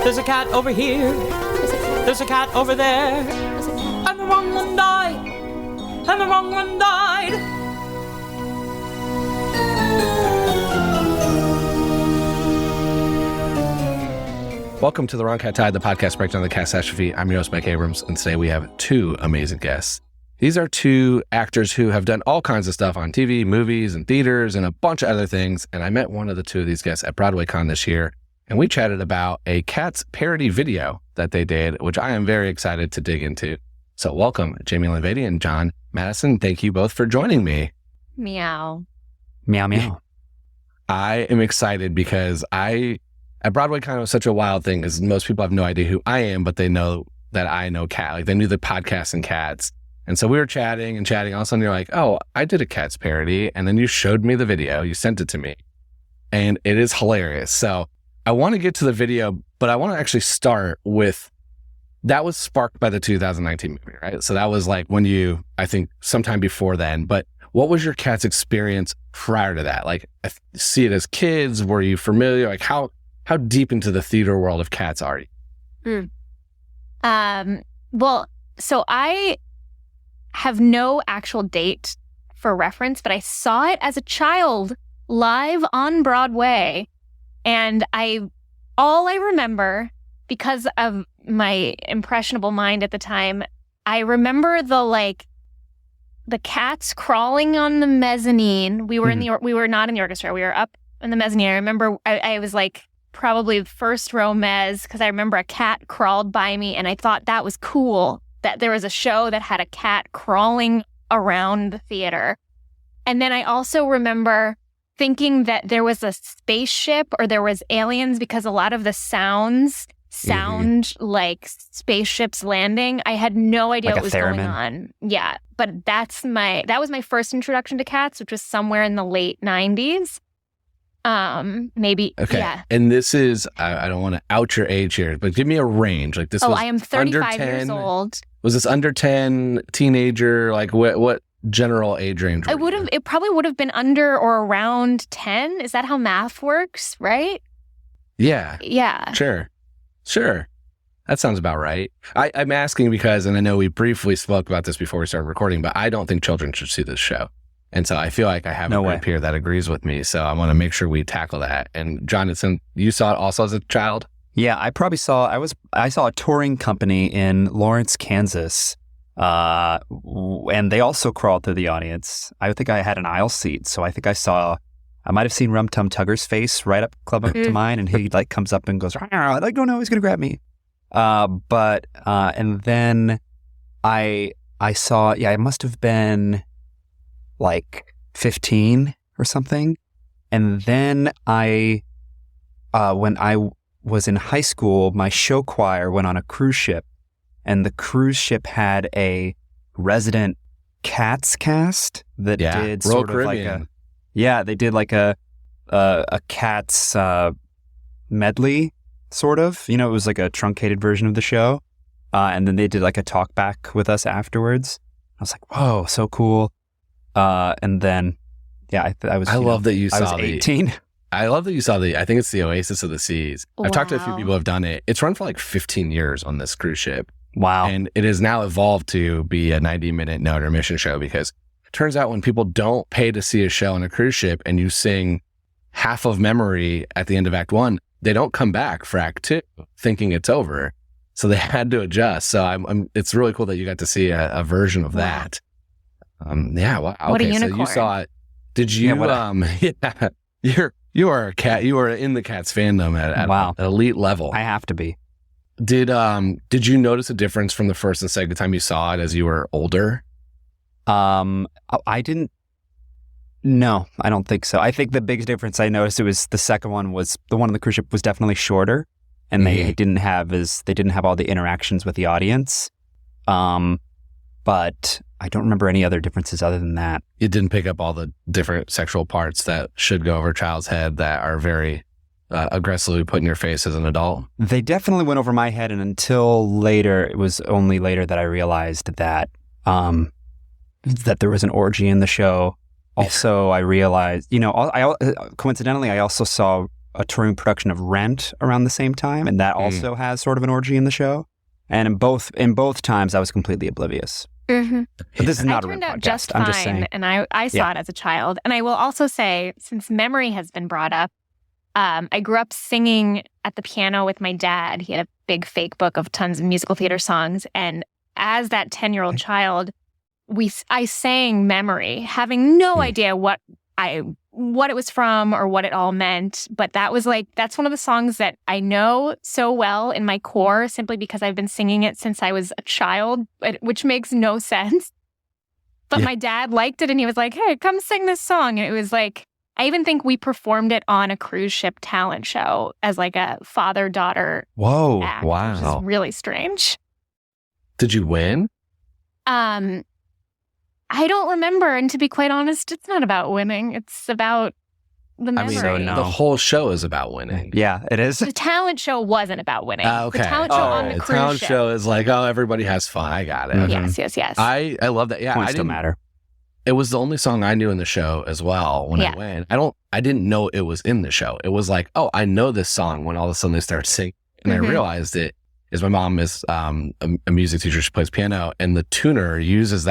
There's a cat over here. There's a cat over there. And the wrong one died. And the wrong one died. Welcome to The Wrong Cat Died, the podcast breakdown of the catastrophe. I'm your host, Mike Abrams, and today we have two amazing guests. These are two actors who have done all kinds of stuff on TV, movies, and theaters, and a bunch of other things. And I met one of the two of these guests at BroadwayCon this year, and we chatted about a Cats parody video that they did, which I am very excited to dig into. So welcome, Jaime Lyn Beatty and Jon Matteson. Thank you both for joining me. Meow. Meow, meow. I am excited because at BroadwayCon, it was such a wild thing because most people have no idea who I am, but they know that I know cat. Like they knew the podcast and Cats. And so we were chatting. All of a sudden you're like, oh, I did a Cats parody. And then you showed me the video. You sent it to me. And it is hilarious. So I want to get to the video, but I want to actually start with, that was sparked by the 2019 movie, right? So that was like when you, I think sometime before then, but what was your Cats experience prior to that? Like I see it as kids. Were you familiar? Like how deep into the theater world of Cats are you? Well, so I have no actual date for reference, but I saw it as a child live on Broadway. And all I remember, because of my impressionable mind at the time, I remember the cats crawling on the mezzanine. We were we were not in the orchestra. We were up in the mezzanine. I remember I was like probably first row mezz because I remember a cat crawled by me and I thought that was cool that there was a show that had a cat crawling around the theater. And then I also remember thinking that there was a spaceship or there was aliens because a lot of the sounds sound like spaceships landing. I had no idea what was going on. Yeah, but that was my first introduction to Cats, which was somewhere in the late 90s. Maybe. Okay. Yeah. And this is, I don't want to out your age here, but give me a range. Like this was I am 35 years old. Was this under 10, teenager? Like what general age range? It probably would have been under or around 10. Is that how math works? Right? Yeah. Yeah. Sure. That sounds about right. I'm asking because, and I know we briefly spoke about this before we started recording, but I don't think children should see this show. And so I feel like I have a group here that agrees with me. So I want to make sure we tackle that. And Jonathan, you saw it also as a child? Yeah, I saw a touring company in Lawrence, Kansas. And they also crawled through the audience. I think I had an aisle seat. So I think I might have seen Rum Tum Tugger's face right up to mine. And he like comes up and goes, like, oh no, he's going to grab me. And then I saw, I must have been like 15 or something. And then when I was in high school, my show choir went on a cruise ship, and the cruise ship had a resident Cats cast that did sort of Caribbean. They did like a Cats medley, sort of. You know, it was like a truncated version of the show. And then they did like a talk back with us afterwards. I was like, whoa, so cool. And then, I was 18. I love that you saw I think it's the Oasis of the Seas. Wow. I've talked to a few people who have done it. It's run for like 15 years on this cruise ship. Wow. And it has now evolved to be a 90-minute no intermission show because it turns out when people don't pay to see a show on a cruise ship and you sing half of memory at the end of Act 1, they don't come back for Act 2 thinking it's over. So they had to adjust. So it's really cool that you got to see a version of that. Wow. Okay, what a unicorn. So you saw it. Did you, you are a cat. You are in the Cats fandom at an elite level. I have to be. Did you notice a difference from the first and second time you saw it as you were older? I didn't. No, I don't think so. I think the biggest difference I noticed was the second one was the one on the cruise ship was definitely shorter, and they didn't have all the interactions with the audience. But I don't remember any other differences other than that. You didn't pick up all the different sexual parts that should go over a child's head that are very aggressively put in your face as an adult? They definitely went over my head, and until later, it was only later that I realized that that there was an orgy in the show. Also, I realized, coincidentally, I also saw a touring production of Rent around the same time, and that also has sort of an orgy in the show. And in both times, I was completely oblivious. Mm-hmm. But this is not a turned Rent out podcast. just I'm fine, just saying. and I saw it as a child. And I will also say, since memory has been brought up, I grew up singing at the piano with my dad. He had a big fake book of tons of musical theater songs, and as that 10-year-old child, I sang Memory, having no idea what it was from or what it all meant. But that's one of the songs that I know so well in my core, simply because I've been singing it since I was a child, which makes no sense. But my dad liked it, and he was like, "Hey, come sing this song." And it was like, I even think we performed it on a cruise ship talent show as like a father-daughter Whoa! act, wow. which is really strange. Did you win? I don't remember, and to be quite honest, it's not about winning. It's about the memory. so no. The whole show is about winning. Yeah, it is. The talent show wasn't about winning. Okay. The talent show on the The cruise talent ship. show is like, oh, everybody has fun. I got it. Mhm. Yes. I love that. Yeah, Points I don't didn't matter. It was the only song I knew in the show as well when I went. I didn't know it was in the show. It was like, oh, I know this song when all of a sudden they start singing. And I realized it is my mom is a music teacher. She plays piano, and the tuner uses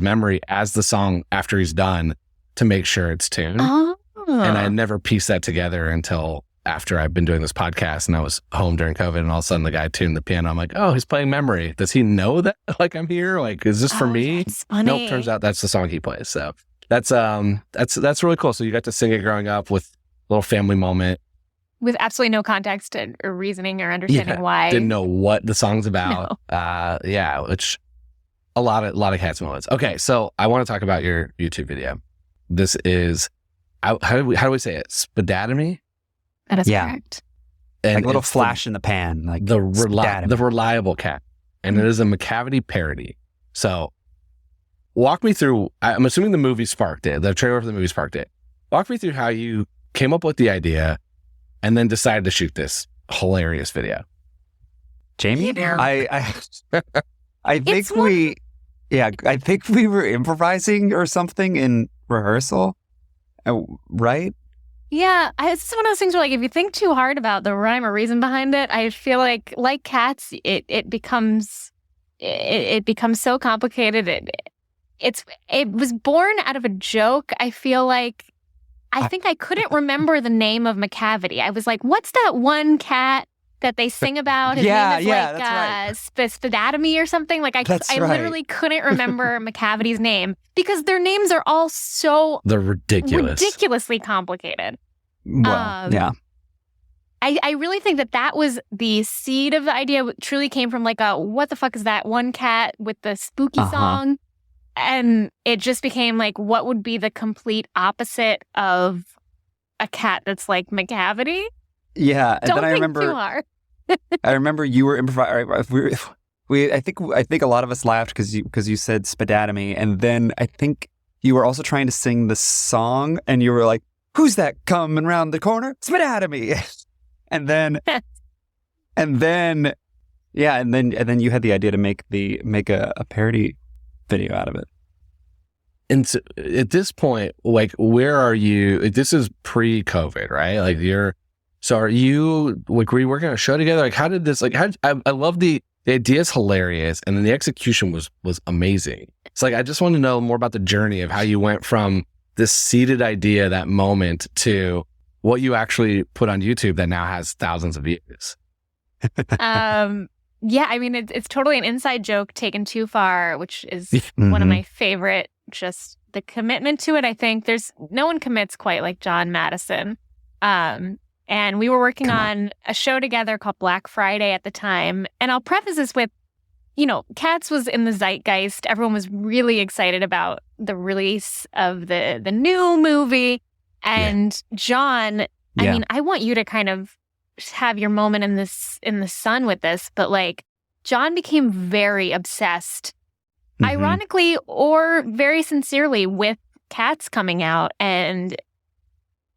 Memory as the song after he's done to make sure it's tuned. Oh. And I never pieced that together until after I've been doing this podcast and I was home during COVID, and all of a sudden the guy tuned the piano. I'm like, oh, he's playing Memory. Does he know that like I'm here? Like, is this for me? That's funny. Nope. Turns out that's the song he plays. So that's really cool. So you got to sing it growing up with a little family moment. With absolutely no context or reasoning or understanding why. Didn't know what the song's about. No. Which a lot of Cats moments. Okay, so I want to talk about your YouTube video. This is how do we say it? Spadattimy? That is correct. And Like a little it's flash in the pan, like the Spadattimy. reliable cat, and it is a Macavity parody. So walk me through. I'm assuming the movie sparked it. The trailer for the movie sparked it. Walk me through how you came up with the idea and then decided to shoot this hilarious video. Jamie, Yeah. I think I think we were improvising or something in rehearsal, right? Yeah, it's one of those things where, like, if you think too hard about the rhyme or reason behind it, I feel like Cats, it becomes so complicated. It was born out of a joke. I feel like I think I couldn't remember the name of Macavity. I was like, what's that one cat that they sing about? His name is that's right. Spadattimy or something. Like I literally couldn't remember Macavity's name because their names are all so They're ridiculously complicated. Well, yeah. I really think that was the seed of the idea. Truly came from like a what the fuck is that one cat with the spooky song, and it just became like what would be the complete opposite of a cat that's like Macavity. Yeah, and Don't then I think remember too hard. I remember you were improvising. I think a lot of us laughed because you said Spadattimy, and then I think you were also trying to sing the song, and you were like, "Who's that coming round the corner? Spadattimy!" and then you had the idea to make a parody video out of it. And so at this point, like, where are you? This is pre-COVID, right? Like are you like, were you working on a show together? Like, how did this, like, I love the idea is hilarious. And then the execution was amazing. It's like, I just want to know more about the journey of how you went from this seeded idea, that moment, to what you actually put on YouTube that now has thousands of views. Yeah, I mean, it's totally an inside joke taken too far, which is one of my favorite, just the commitment to it. I think no one commits quite like Jon Matteson. And we were working on a show together called Black Friday at the time. And I'll preface this with, Cats was in the zeitgeist. Everyone was really excited about the release of the new movie. And Jon, I mean, I want you to kind of have your moment in the sun with this, but like Jon became very obsessed, ironically or very sincerely, with Cats coming out. And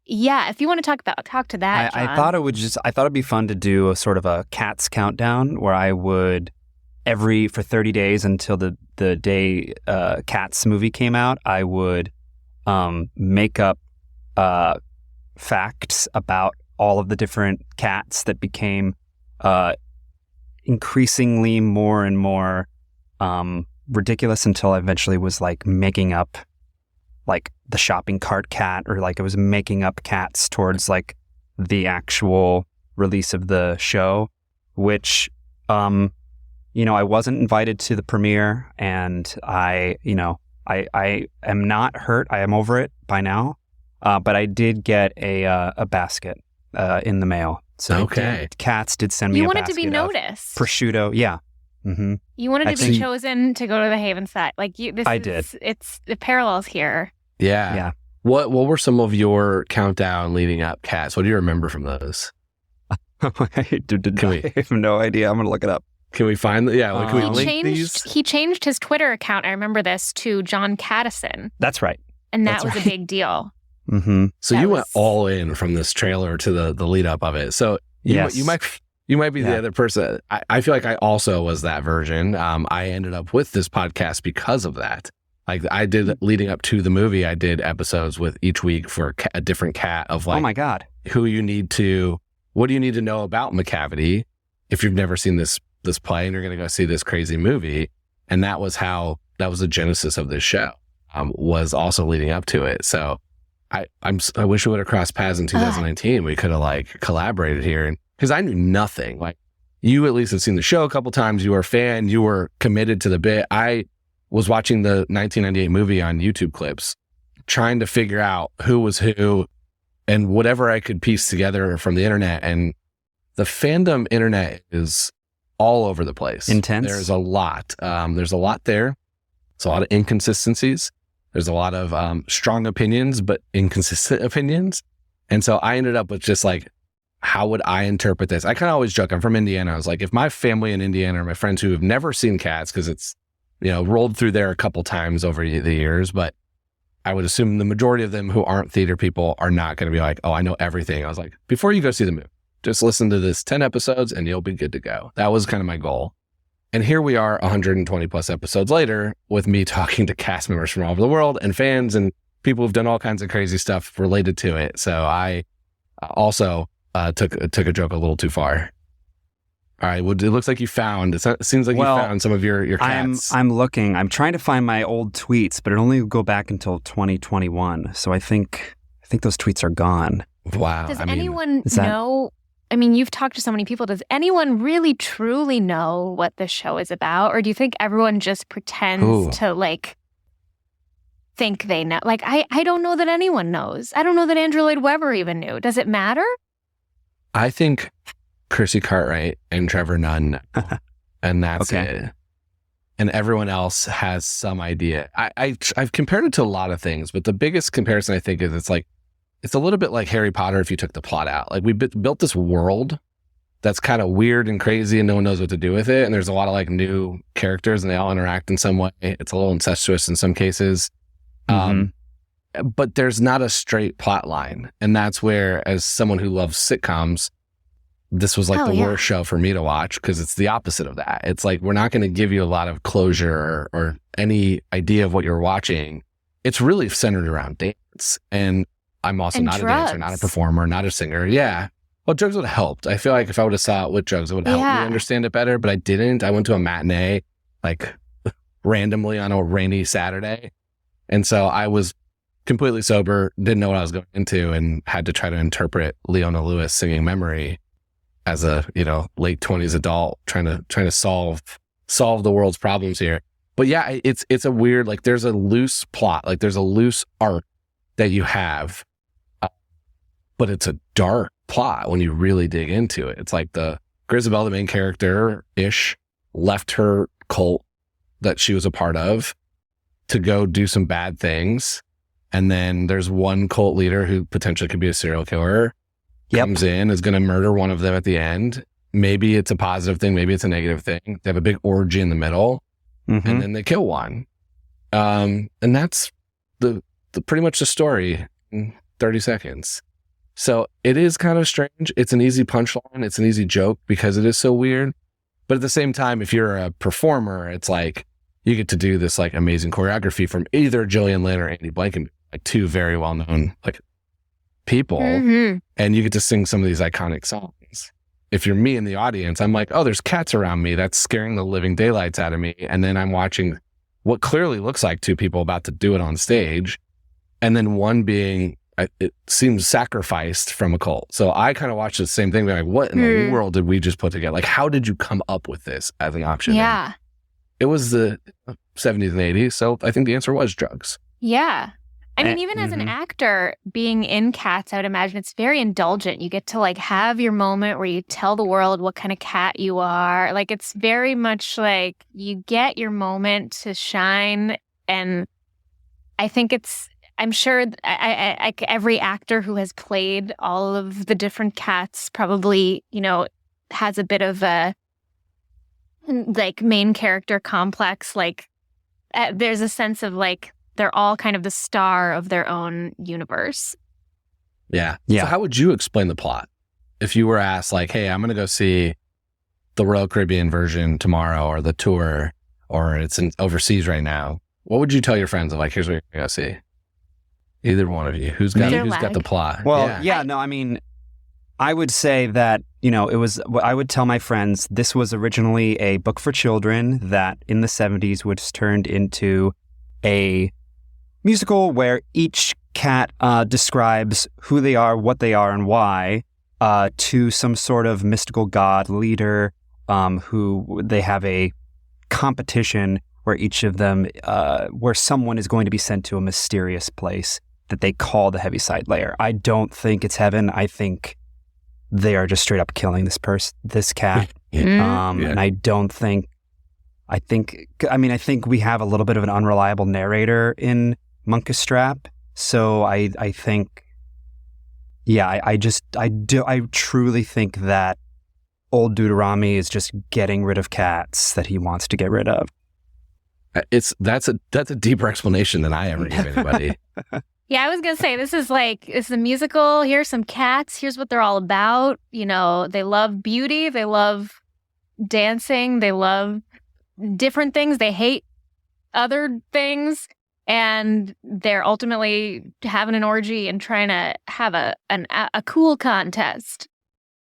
yeah, if you want to talk to that, Jon. I thought it'd be fun to do a sort of a Cats countdown where I would for 30 days until the day Cats movie came out, I would make up facts about all of the different cats that became increasingly more and more ridiculous until I eventually was like making up like the shopping cart cat, or like I was making up cats towards like the actual release of the show, which I wasn't invited to the premiere, and I am not hurt. I am over it by now. But I did get a basket in the mail. So Cats did send me a basket. You wanted to be noticed. Prosciutto, yeah. Mm-hmm. You wanted to be chosen to go to the Haven side. Like I did. It's the parallels here. Yeah. What were some of your countdown leading up cats? What do you remember from those? I have no idea. I'm gonna look it up. Can we find? Can we link these? He changed his Twitter account. I remember this to Jon Matteson. That's right. And that was a big deal. Mm-hmm. So you went all in from this trailer to the lead up of it. So you might be the other person. I feel like I also was that version. I ended up with this podcast because of that. Like I did leading up to the movie, I did episodes with each week for a different cat of like, oh my God, what do you need to know about Macavity if you've never seen this play and you're going to go see this crazy movie. And that was the genesis of this show, was also leading up to it. So I wish we would have crossed paths in 2019. We could have like collaborated here, and because I knew nothing. Like you at least have seen the show a couple times. You were a fan. You were committed to the bit. I was watching the 1998 movie on YouTube clips, trying to figure out who was who and whatever I could piece together from the internet. And the fandom internet is all over the place. Intense. There's a lot. There's a lot there. There's a lot of inconsistencies. There's a lot of strong opinions, but inconsistent opinions. And so I ended up with just like, how would I interpret this? I kind of always joke, I'm from Indiana. I was like, if my family in Indiana or my friends who have never seen Cats, because it's, rolled through there a couple times over the years, but I would assume the majority of them who aren't theater people are not going to be like, oh, I know everything. I was like, before you go see the movie, just listen to this 10 episodes and you'll be good to go. That was kind of my goal. And here we are 120 plus episodes later with me talking to cast members from all over the world and fans and people who've done all kinds of crazy stuff related to it. So I also took a joke a little too far. All right. Well, it looks like it seems like you found some of your cats. I'm looking. I'm trying to find my old tweets, but it only go back until 2021. So I think those tweets are gone. Wow. Does anyone know? I mean, you've talked to so many people. Does anyone really truly know what the show is about? Or do you think everyone just pretends to like think they know? Like, I don't know that anyone knows. I don't know that Andrew Lloyd Webber even knew. Does it matter? I think Chrissy Cartwright and Trevor Nunn know, and that's it. And everyone else has some idea. I've compared it to a lot of things, but the biggest comparison I think is it's a little bit like Harry Potter if you took the plot out. Like we built this world that's kind of weird and crazy and no one knows what to do with it. And there's a lot of like new characters and they all interact in some way. It's a little incestuous in some cases. But there's not a straight plot line. And that's where, as someone who loves sitcoms, this was like the worst show for me to watch because it's the opposite of that. It's like, we're not going to give you a lot of closure or any idea of what you're watching. It's really centered around dance. And I'm also not a dancer, not a performer, not a singer. Yeah. Well, drugs would have helped. I feel like if I would have saw it with drugs, it would have helped me understand it better, but I didn't. I went to a matinee like randomly on a rainy Saturday. And so I was completely sober, didn't know what I was going into, and had to try to interpret Leona Lewis singing Memory as a, late 20s adult trying to solve the world's problems here. But yeah, it's a weird, like there's a loose plot, like there's a loose arc that you have, but it's a dark plot when you really dig into it. It's like Grisabelle, the main character-ish, left her cult that she was a part of to go do some bad things. And then there's one cult leader who potentially could be a serial killer, comes in, is going to murder one of them at the end. Maybe it's a positive thing, maybe it's a negative thing. They have a big orgy in the middle, and then they kill one. And that's the pretty much the story in 30 seconds. So it is kind of strange. It's an easy punchline. It's an easy joke because it is so weird. But at the same time, if you're a performer, it's like you get to do this like amazing choreography from either Gillian Lynn or Andy Blankenship, like two very well-known like people, Mhm. and you get to sing some of these iconic songs. If you're me in the audience, I'm like, oh, there's cats around me. That's scaring the living daylights out of me. And then I'm watching what clearly looks like two people about to do it on stage. And then one being, it seems sacrificed from a cult. So I kind of watched the same thing. Like, what in the world did we just put together? Like, how did you come up with this as an option? Yeah. And it was the 70s and 80s. So I think the answer was drugs. Yeah. I mean, even as an Mhm. actor, being in Cats, I would imagine it's very indulgent. You get to like have your moment where you tell the world what kind of cat you are. Like, it's very much like you get your moment to shine. And I think I'm sure every actor who has played all of the different cats probably, has a bit of a like main character complex. Like, there's a sense of like, they're all kind of the star of their own universe. Yeah. Yeah. So how would you explain the plot if you were asked, like, hey, I'm going to go see the Royal Caribbean version tomorrow, or the tour, or it's overseas right now? What would you tell your friends of, like, here's what you're going to go see? Either one of you. Who's got the plot? Well, no, I mean, I would say that, I would tell my friends this was originally a book for children that in the 70s was turned into a musical where each cat describes who they are, what they are, and why to some sort of mystical god leader who they have a competition where each of them, where someone is going to be sent to a mysterious place that they call the Heaviside Layer. I don't think it's heaven. I think they are just straight up killing this cat. And I don't think, I think we have a little bit of an unreliable narrator in Monkestrap. So I think, I truly think that Old Deuteronomy is just getting rid of cats that he wants to get rid of. That's a deeper explanation than I ever gave anybody. Yeah, I was going to say, this is a musical. Here's some cats. Here's what they're all about. They love beauty. They love dancing. They love different things. They hate other things. And they're ultimately having an orgy and trying to have a cool contest.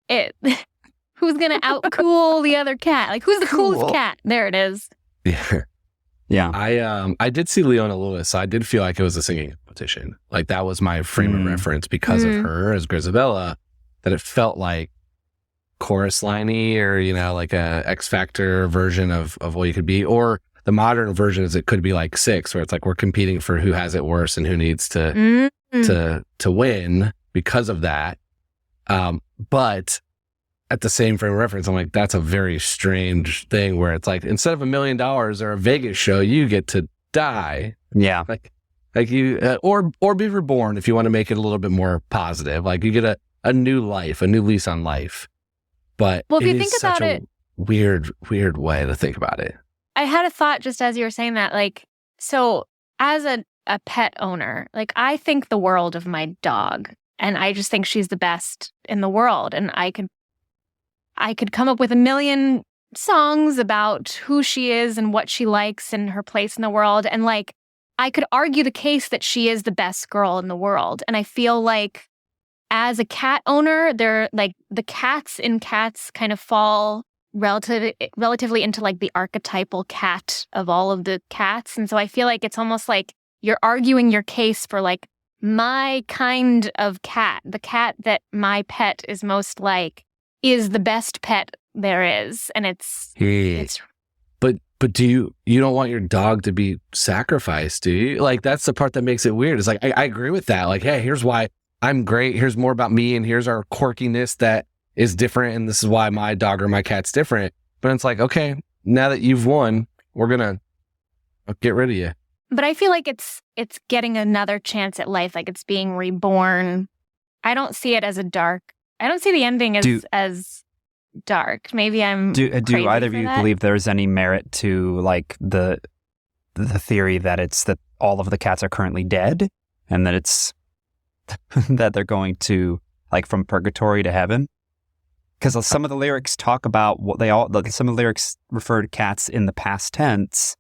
Who's going to out-cool the other cat? Like, who's the coolest cat? There it is. Yeah. Yeah. I did see Leona Lewis, so I did feel like it was a singing competition. Like, that was my frame of reference because of her as Grisabella, that it felt like chorus liney, or, like a X Factor version of what you could be. Or the modern version is it could be like Six, where it's like we're competing for who has it worse and who needs to win because of that. But at the same frame of reference, I'm like, that's a very strange thing where it's like, instead of $1 million or a Vegas show, you get to die. Yeah. Like you, or be reborn if you want to make it a little bit more positive. Like, you get a new life, a new lease on life. But well, if you is think such about a it, weird way to think about it. I had a thought just as you were saying that, like, so as a pet owner, like, I think the world of my dog, and I just think she's the best in the world. And I could come up with 1 million songs about who she is and what she likes and her place in the world. And like, I could argue the case that she is the best girl in the world. And I feel like as a cat owner, they're like, the cats in Cats kind of fall relatively into like the archetypal cat of all of the cats. And so I feel like it's almost like you're arguing your case for like my kind of cat, the cat that my pet is most like, is the best pet there is. And it's But do you don't want your dog to be sacrificed, do you? Like, that's the part that makes it weird. It's like, I agree with that. Like, hey, here's why I'm great. Here's more about me, and here's our quirkiness that is different, and this is why my dog or my cat's different. But it's like, okay, now that you've won, we're gonna get rid of you. But I feel like it's getting another chance at life, like it's being reborn. I don't see it as I don't see the ending as dark. Maybe I'm Do crazy either of for you that. believe there's any merit to like the theory that it's that all of the cats are currently dead, and that it's that they're going to like from purgatory to heaven? Because some of the lyrics talk about some of the lyrics refer to cats in the past tense.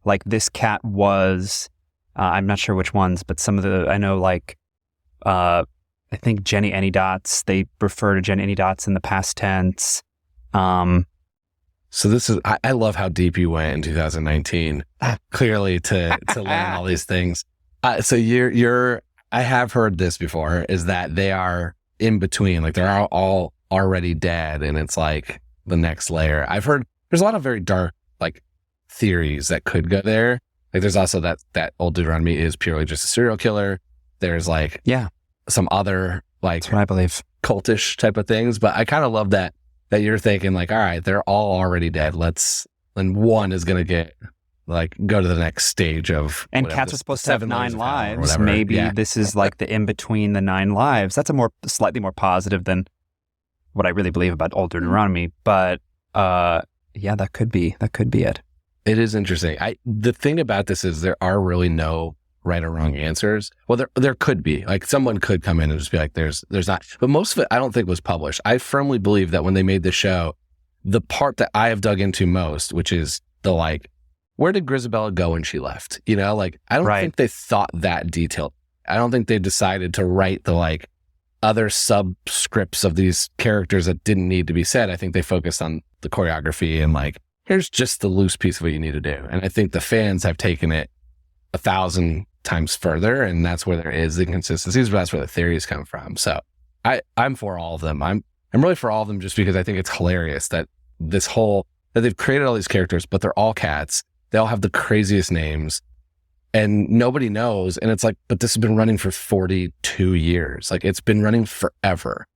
Like, this cat was, I'm not sure which ones, but some of the, I know, like, I think Jenny Anydots. They refer to Jenny Anydots in the past tense. So this is, I love how deep you went in 2019, clearly to learn all these things. So I have heard this before, is that they are in between, like they're all already dead, and it's like the next layer. I've heard there's a lot of very dark like theories that could go there. Like there's also that Old Deuteronomy is purely just a serial killer. There's like some other like that's what I believe, cultish type of things. But I kind of love that you're thinking like, all right, they're all already dead. And one is gonna go to the next stage of. And cats are supposed to have 9 lives. Maybe this is like the in between the 9 lives. That's slightly more positive than what I really believe about Old Deuteronomy. But that could be it. It is interesting. The thing about this is there are really no right or wrong answers. Well, there could be. Like someone could come in and just be like, there's not. But most of it I don't think was published. I firmly believe that when they made the show, the part that I have dug into most, which is the like, where did Grisabella go when she left? You know, like I don't think they thought that detailed. I don't think they decided to write the like other subscripts of these characters that didn't need to be said. I think they focused on the choreography and like, here's just the loose piece of what you need to do. And I think the fans have taken it 1,000 times further, and that's where there is inconsistencies, but that's where the theories come from. So I'm for all of them. I'm really for all of them just because I think it's hilarious that that they've created all these characters, but they're all cats. They all have the craziest names and nobody knows. And it's like, but this has been running for 42 years. Like it's been running forever.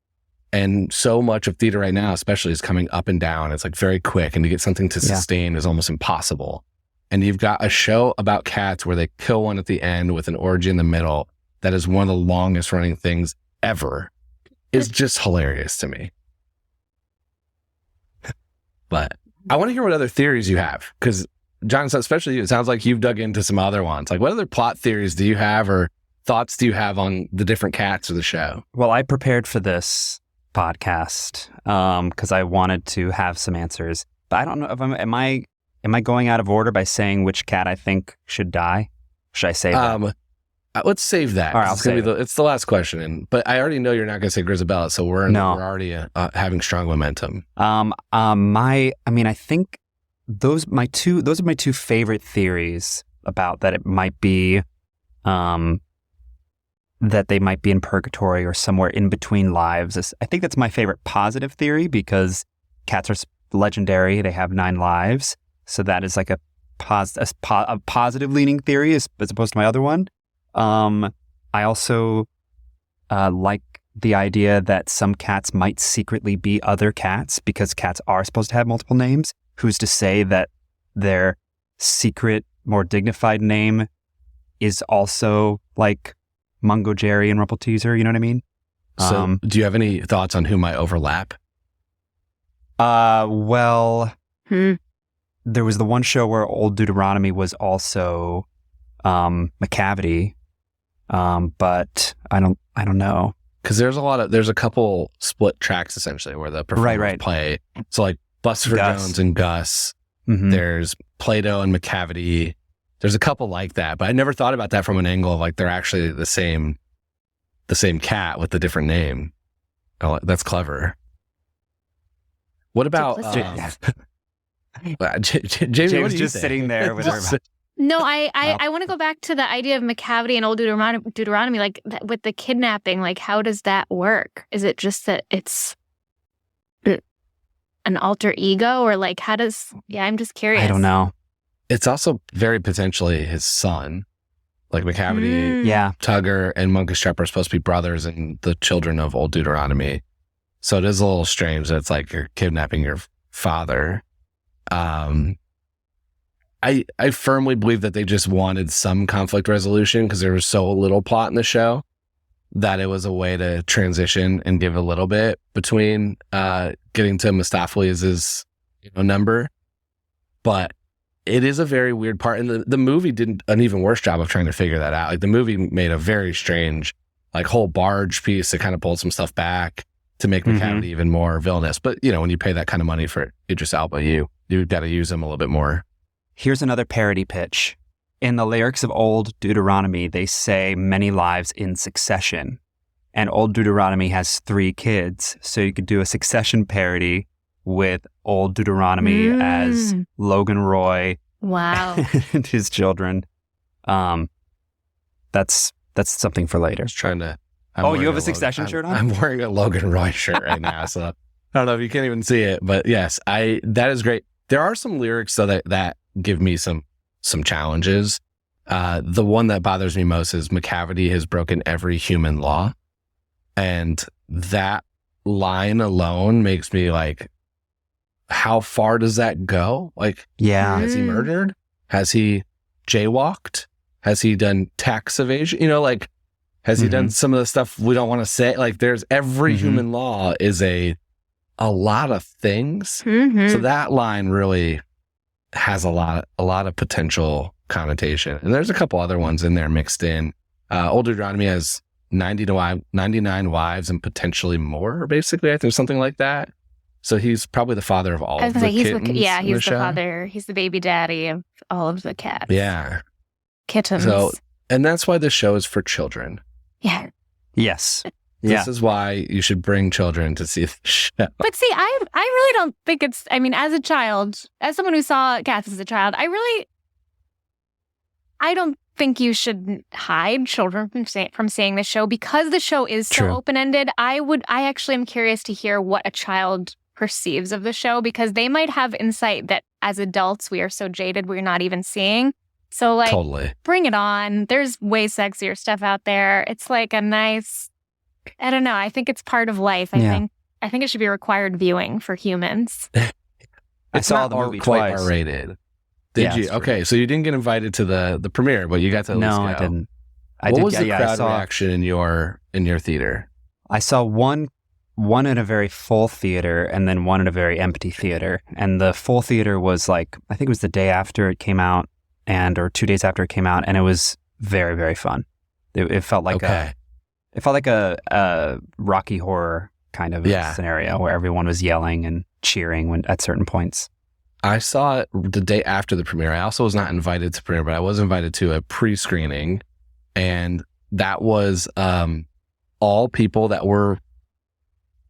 And so much of theater right now, especially, is coming up and down. It's like very quick, and to get something to sustain is almost impossible. And you've got a show about cats where they kill one at the end with an orgy in the middle. That is one of the longest running things ever. It's just hilarious to me. But I want to hear what other theories you have, because Jon, especially you, it sounds like you've dug into some other ones. Like what other plot theories do you have or thoughts do you have on the different cats of the show? Well, I prepared for this podcast because I wanted to have some answers, but I don't know if am I going out of order by saying which cat I think should die? Should I say that? Let's save that. All right, it's the last question, but I already know you're not going to say Grisabella, so we're already having strong momentum. I think those are my two favorite theories about that. It might be that they might be in purgatory or somewhere in between lives. I think that's my favorite positive theory because cats are legendary. They have 9 lives. So that is like a positive leaning theory as opposed to my other one. I also like the idea that some cats might secretly be other cats because cats are supposed to have multiple names. Who's to say that their secret, more dignified name is also like Mungo Jerry and Rumpelteazer, you know what I mean? So do you have any thoughts on who might overlap? There was the one show where Old Deuteronomy was also Macavity, but I don't know. Because there's a couple split tracks essentially where the performers play. So like Buster Jones and Gus. Mm-hmm. There's Plato and Macavity. There's a couple like that, but I never thought about that from an angle of like they're actually the same cat with a different name. Oh, that's clever. What about Jamie? What was do just you think? sitting there with her. No, I want to go back to the idea of Macavity and Old Deuteronomy, like with the kidnapping. Like, how does that work? Is it just that it's an alter ego, or like how does? Yeah, I'm just curious. I don't know. It's also very potentially his son. Like Macavity, Tugger, and Monkish Trap are supposed to be brothers and the children of Old Deuteronomy. So it is a little strange that it's like you're kidnapping your father. I firmly believe that they just wanted some conflict resolution because there was so little plot in the show that it was a way to transition and give a little bit between getting to Mephistophelies' number. But it is a very weird part, and the movie did an even worse job of trying to figure that out. Like the movie made a very strange, like whole barge piece that kind of pulled some stuff back to make Macavity even more villainous. But when you pay that kind of money for Idris Elba, you've got to use him a little bit more. Here's another parody pitch. In the lyrics of Old Deuteronomy, they say many lives in succession. and Old Deuteronomy has 3 kids. So you could do a Succession parody with Old Deuteronomy as Logan Roy. Wow. And his children. That's something for later. I was trying to. You have a Succession shirt on? I'm wearing a Logan Roy shirt right now, so I don't know if you can't even see it, but yes, that is great. There are some lyrics though that give me some challenges. The one that bothers me most is Macavity has broken every human law, and that line alone makes me like, how far does that go? Like, has he murdered? Has he jaywalked? Has he done tax evasion? Like, has he done some of the stuff we don't want to say? Like, there's every human law is a lot of things. So that line really has a lot of potential connotation. And there's a couple other ones in there mixed in. Old Deuteronomy has 99 wives and potentially more, basically. I think something like that. So he's probably the father of all of the kittens. He's the father. He's the baby daddy of all of the cats. Yeah. Kittens. So, and that's why this show is for children. Yeah. Yes. This is why you should bring children to see the show. But see, I really don't think it's, I mean, as a child, as someone who saw cats as a child, I don't think you should hide children from seeing the show because the show is so open-ended. I actually am curious to hear what a child perceives of the show because they might have insight that as adults we are so jaded we're not even seeing. So like, totally. Bring it on. There's way sexier stuff out there. It's like a nice, I don't know. I think it's part of life. I think it should be required viewing for humans. I saw the movie quite R-rated. Did you? Okay, so you didn't get invited to the premiere, but you got to at least go. No, I didn't. What was the crowd reaction in your theater? I saw one in a very full theater and then one in a very empty theater. And the full theater was like, I think it was the day after it came out or 2 days after it came out, and it was very, very fun. It felt like a Rocky Horror kind of scenario where everyone was yelling and cheering at certain points. I saw it the day after the premiere. I also was not invited to premiere, but I was invited to a pre-screening, and that was all people that were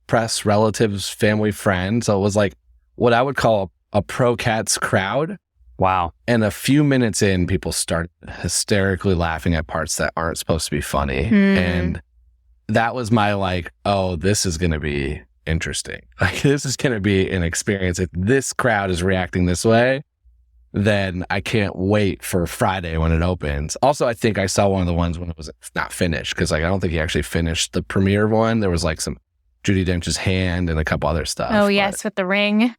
press, relatives, family, friends. So it was like what I would call a pro-Cats crowd. Wow. And a few minutes in, people started hysterically laughing at parts that aren't supposed to be funny. And that was my like, oh, this is going to be interesting. Like, this is going to be an experience. If this crowd is reacting this way, then I can't wait for Friday when it opens. Also, I think I saw one of the ones when it was not finished, because like I don't think he actually finished the premiere one. There was like some Judi Dench's hand and a couple other stuff. Oh, yes, with the ring.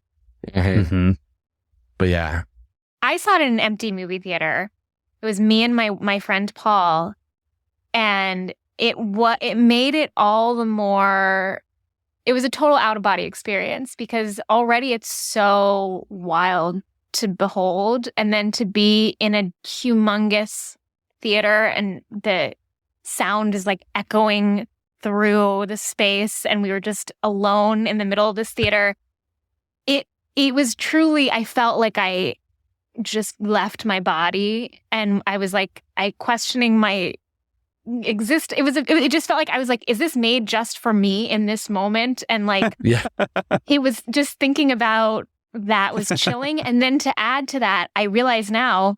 But yeah. I saw it in an empty movie theater. It was me and my friend Paul, and it made it all the more. It was a total out-of-body experience because already it's so wild to behold, and then to be in a humongous theater and the sound is like echoing through the space, and we were just alone in the middle of this theater. It was truly, I felt like I just left my body, and I was like, questioning my exist. It just felt like I was like, is this made just for me in this moment? And like, it was just thinking about that was chilling. And then to add to that, I realize now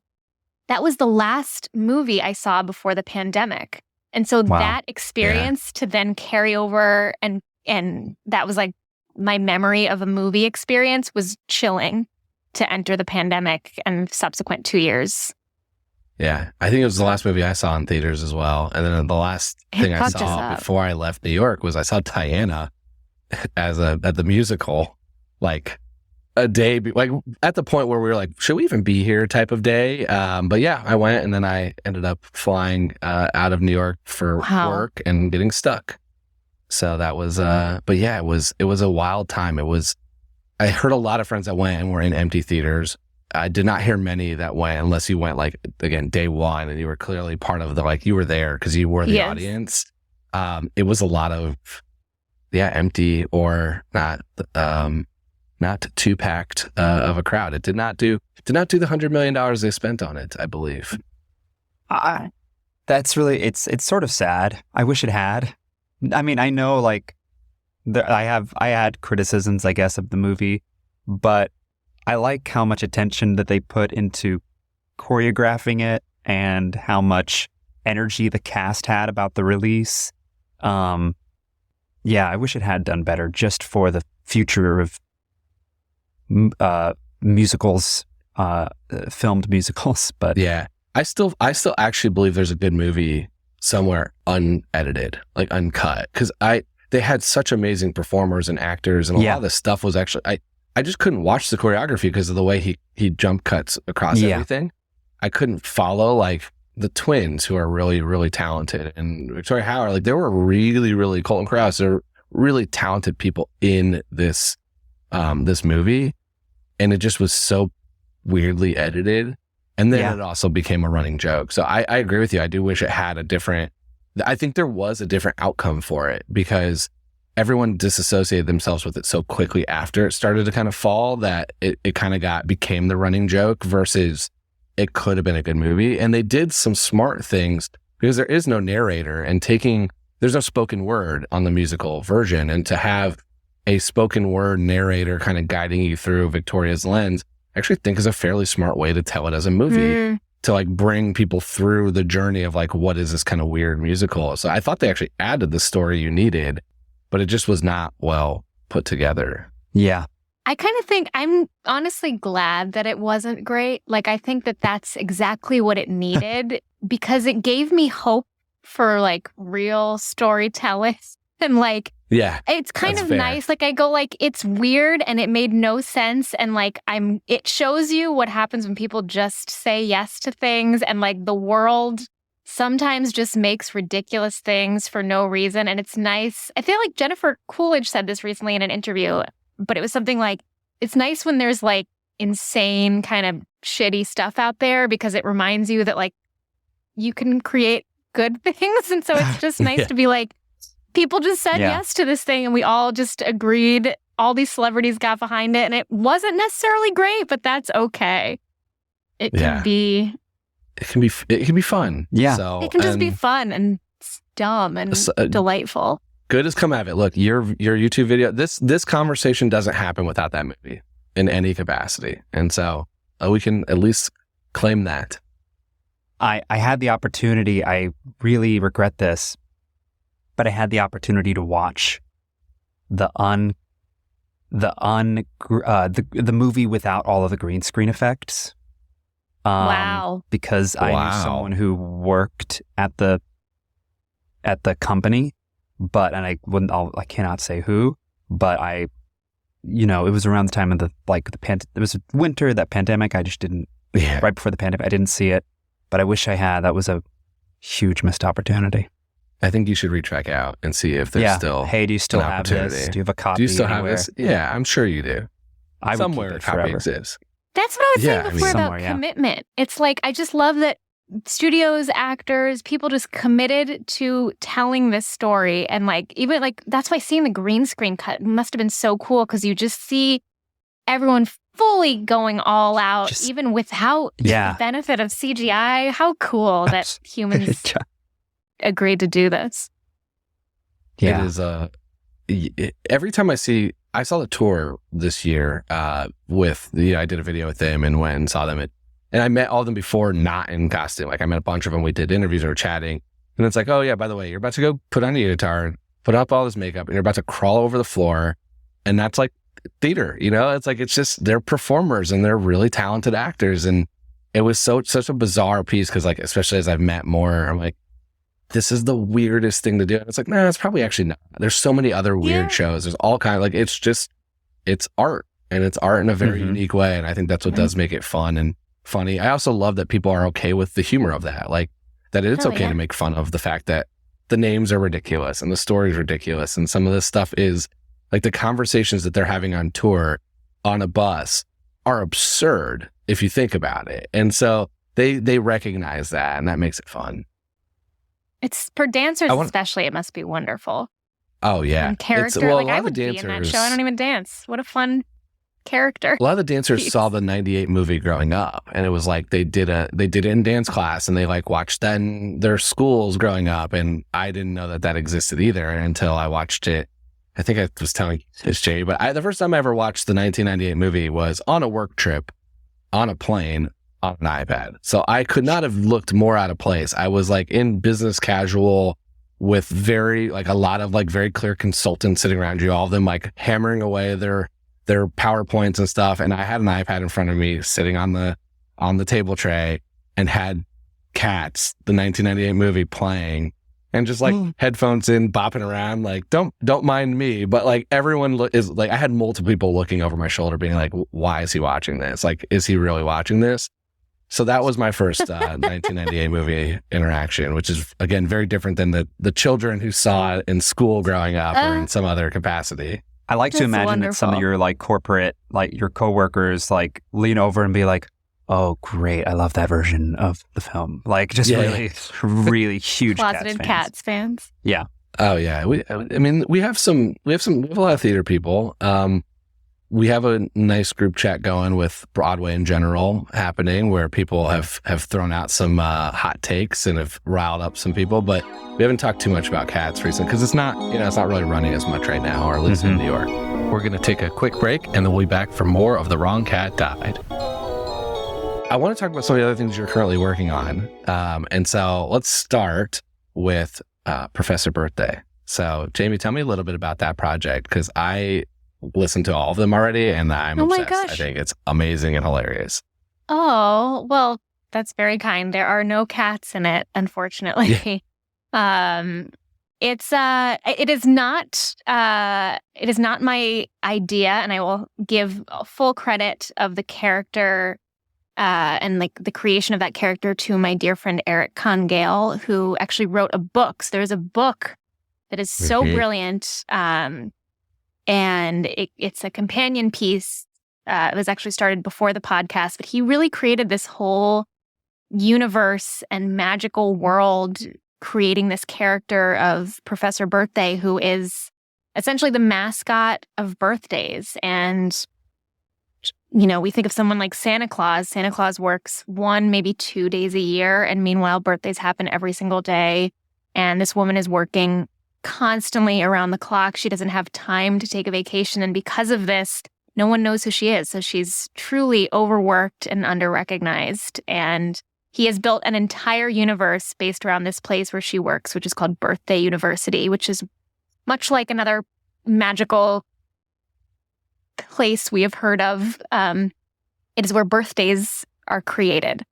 that was the last movie I saw before the pandemic. And so that experience to then carry over and that was like my memory of a movie experience was chilling to enter the pandemic and subsequent 2 years. Yeah, I think it was the last movie I saw in theaters as well. And then the last thing I saw before I left New York was I saw Diana at the musical, like a day, like at the point where we were like, should we even be here type of day? But yeah, I went, and then I ended up flying out of New York for work and getting stuck. So that was, but yeah, it was a wild time. I heard a lot of friends that went and were in empty theaters. I did not hear many that went, unless you went like, again, day one, and you were clearly part of like, you were there because you were the audience. It was a lot of, empty or not too packed of a crowd. It did not do the $100 million they spent on it, I believe. That's really, it's sort of sad. I wish it had, I mean, I know like I had criticisms, I guess, of the movie, but I like how much attention that they put into choreographing it and how much energy the cast had about the release. Yeah, I wish it had done better just for the future of musicals, filmed musicals. But yeah, I still actually believe there's a good movie somewhere unedited, like uncut, because they had such amazing performers and actors, and a lot of the stuff was actually I just couldn't watch the choreography because of the way he jump cuts across everything. I couldn't follow like the twins, who are really, really talented, and Victoria Howard. Like, there were really, really Colton Krause. There were really talented people in this this movie, and it just was so weirdly edited. And then it also became a running joke. So I agree with you. I do wish it had a different. I think there was a different outcome for it, because everyone disassociated themselves with it so quickly after it started to kind of fall that it kind of became the running joke versus it could have been a good movie. And they did some smart things, because there is no narrator, and there's no spoken word on the musical version. And to have a spoken word narrator kind of guiding you through Victoria's lens, I actually think is a fairly smart way to tell it as a movie, to like bring people through the journey of like, what is this kind of weird musical? So I thought they actually added the story you needed, but it just was not well put together. Yeah. I kind of think I'm honestly glad that it wasn't great. Like, I think that that's exactly what it needed, because it gave me hope for like real storytelling. And like, it's kind of nice. Like, I go like, it's weird and it made no sense. And like, it shows you what happens when people just say yes to things, and like the world sometimes just makes ridiculous things for no reason. And it's nice. I feel like Jennifer Coolidge said this recently in an interview, but it was something like, it's nice when there's like insane kind of shitty stuff out there, because it reminds you that like you can create good things. And so it's just nice to be like, people just said yes to this thing and we all just agreed. All these celebrities got behind it, and it wasn't necessarily great, but that's okay. It can be fun. Yeah. So, it can just be fun and dumb and delightful. Good has come out of it. Look, your YouTube video, this conversation doesn't happen without that movie in any capacity. And so we can at least claim that. I had the opportunity, I really regret this, but I had the opportunity to watch the movie without all of the green screen effects. Wow. Because I knew someone who worked at the company, I cannot say who, but it was around the time of it was winter, that pandemic. I just didn't, right before the pandemic, I didn't see it, but I wish I had. That was a huge missed opportunity. I think you should reach back out and see if there's still hey, do you still have this? Do you have a copy? Do you still anywhere? have this? Yeah, I'm sure you do. Somewhere a it copy forever. exists. That's what I was saying before about commitment. It's like, I just love that studios, actors, people just committed to telling this story. And like, even like, that's why seeing the green screen cut must have been so cool, because you just see everyone fully going all out, even without the benefit of CGI. How cool that humans agreed to do this. Yeah. It is every time I saw the tour this year with I did a video with them and went and saw them and I met all of them before, not in costume. Like, I met a bunch of them. We did interviews, we were chatting, and it's like, oh yeah, by the way, you're about to go put on your guitar, put up all this makeup, and you're about to crawl over the floor, and that's like theater, it's like, it's just, they're performers and they're really talented actors. And it was such a bizarre piece, because like, especially as I've met more, I'm like, this is the weirdest thing to do. And it's like, nah, it's probably actually not. There's so many other weird shows. There's all kinds of, like, it's art, and it's art in a very unique way. And I think that's what does make it fun and funny. I also love that people are okay with the humor of that. Like, that it's okay to make fun of the fact that the names are ridiculous and the story's ridiculous. And some of this stuff is like, the conversations that they're having on tour on a bus are absurd if you think about it. And so they recognize that, and that makes it fun. It's for dancers, especially, it must be wonderful. Oh yeah. And character, like, I would be in that show. I don't even dance. What a fun character. A lot of the dancers piece. saw the 98 movie growing up, and it was like they did it in dance class, and they like watched that in their schools growing up, and I didn't know that existed either until I watched it. I think I was telling this, Jay, but the first time I ever watched the 1998 movie was on a work trip on a plane on an iPad. So I could not have looked more out of place. I was like in business casual with a lot of like very clear consultants sitting around you, all of them like hammering away their PowerPoints and stuff. And I had an iPad in front of me sitting on the table tray and had Cats, the 1998 movie, playing, and just like headphones in, bopping around. Like, don't mind me, but like everyone is like, I had multiple people looking over my shoulder being like, why is he watching this? Like, is he really watching this? So that was my first 1998 movie interaction, which is, again, very different than the children who saw it in school growing up or in some other capacity. I like to imagine that some of your like corporate, like your coworkers, like lean over and be like, "Oh, great! I love that version of the film." Like just really huge closeted Cats fans. Yeah. Oh yeah. We have a lot of theater people. We have a nice group chat going with Broadway in general happening, where people have thrown out some hot takes and have riled up some people, but we haven't talked too much about Cats recently because it's not really running as much right now, or at least in New York. We're going to take a quick break and then we'll be back for more of The Wrong Cat Died. I want to talk about some of the other things you're currently working on. And so let's start with Professor Birthday. So Jamie, tell me a little bit about that project, because I listened to all of them already and I'm obsessed. My gosh. I think it's amazing and hilarious. Oh, well, that's very kind. There are no cats in it, unfortunately. Yeah. It is not my idea, and I will give full credit of the character and like the creation of that character to my dear friend Eric Congale, who actually wrote a book. So there's a book that is so brilliant. And it's a companion piece. It was actually started before the podcast, but he really created this whole universe and magical world, creating this character of Professor Birthday, who is essentially the mascot of birthdays. And, you know, we think of someone like Santa Claus. Santa Claus works 1, maybe 2 days a year, and meanwhile, birthdays happen every single day. And this woman is working constantly around the clock. She doesn't have time to take a vacation. And because of this, no one knows who she is. So she's truly overworked and under-recognized. And he has built an entire universe based around this place where she works, which is called Birthday University, which is much like another magical place we have heard of. It is where birthdays are created.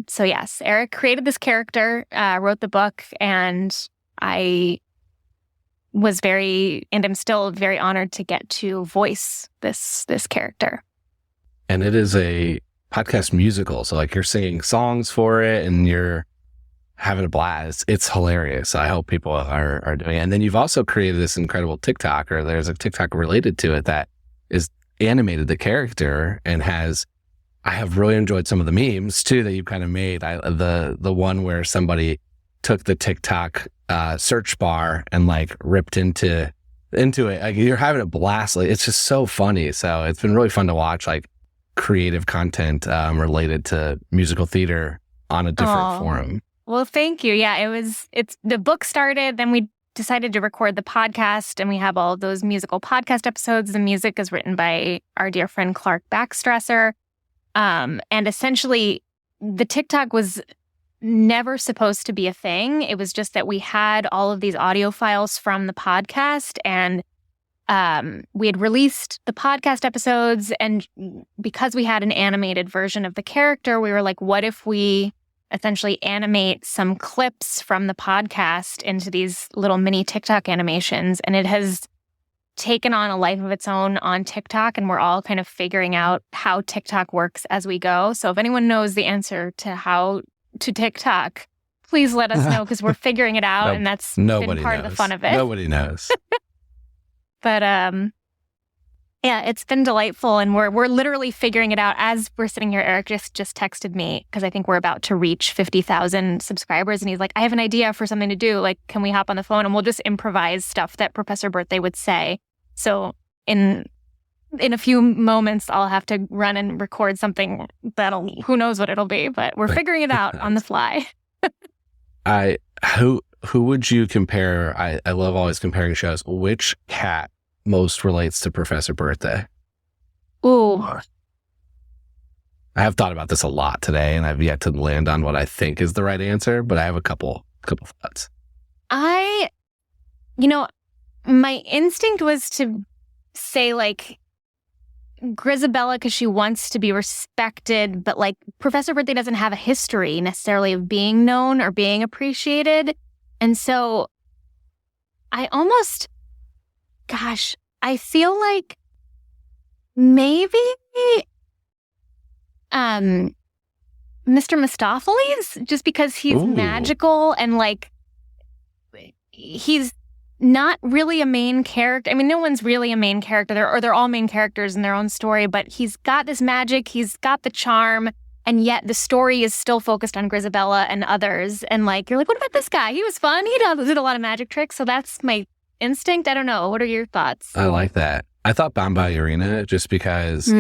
So yes, Eric created this character, wrote the book, and I was I'm still very honored to get to voice this character. And it is a podcast musical, so like you're singing songs for it and you're having a blast. It's hilarious. I hope people are doing it. And then you've also created this incredible TikTok, or there's a TikTok related to it that is animated the character and I have really enjoyed some of the memes too that you've kind of made. The one where somebody took the TikTok search bar and like ripped into it. Like you're having a blast. Like it's just so funny. So it's been really fun to watch like creative content related to musical theater on a different forum. Well, thank you. Yeah, it's the book started, then we decided to record the podcast, and we have all of those musical podcast episodes. The music is written by our dear friend Clark Backstresser. And essentially the TikTok was never supposed to be a thing. It was just that we had all of these audio files from the podcast, and we had released the podcast episodes, and because we had an animated version of the character, we were like, what if we essentially animate some clips from the podcast into these little mini TikTok animations? And it has taken on a life of its own on TikTok, and we're all kind of figuring out how TikTok works as we go. So if anyone knows the answer to TikTok, please let us know, because we're figuring it out, and that's been part of the fun of it. Nobody knows. But yeah, it's been delightful, and we're literally figuring it out as we're sitting here. Eric just texted me because I think we're about to reach 50,000 subscribers, and he's like, I have an idea for something to do. Like, can we hop on the phone and we'll just improvise stuff that Professor Birthday would say? So in in a few moments, I'll have to run and record something who knows what it'll be, but we're figuring it out on the fly. Who would you compare? I love always comparing shows. Which cat most relates to Professor Birthday? Ooh. I have thought about this a lot today, and I've yet to land on what I think is the right answer, but I have a couple thoughts. My instinct was to say like Grisabella because she wants to be respected, but like Professor Birthday doesn't have a history necessarily of being known or being appreciated. And so I feel like maybe Mr. Mistopheles, just because he's magical and like he's not really a main character. I mean, no one's really a main character, they're all main characters in their own story, but he's got this magic, he's got the charm, and yet the story is still focused on Grisabella and others. And like, you're like, what about this guy? He was fun. He did a lot of magic tricks. So that's my instinct. I don't know. What are your thoughts? I like that. I thought Bombayurina just because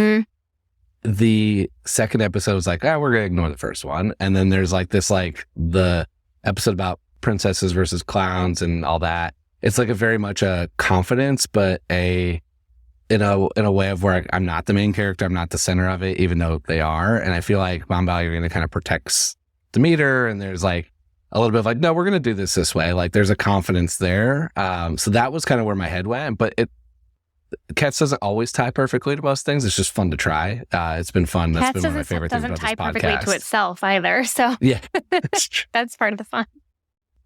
the second episode was like, we're going to ignore the first one. And then there's like this, like the episode about princesses versus clowns and all that. It's like a very much a confidence, but in a way of where I'm not the main character, I'm not the center of it, even though they are. And I feel like Bombayurina kind of protects Demeter, and there's like a little bit of like, no, we're going to do this way. Like there's a confidence there. So that was kind of where my head went, but Cats doesn't always tie perfectly to most things. It's just fun to try. It's been fun. That's been one of my favorite things about this podcast. Doesn't tie perfectly to itself either. So yeah, that's part of the fun.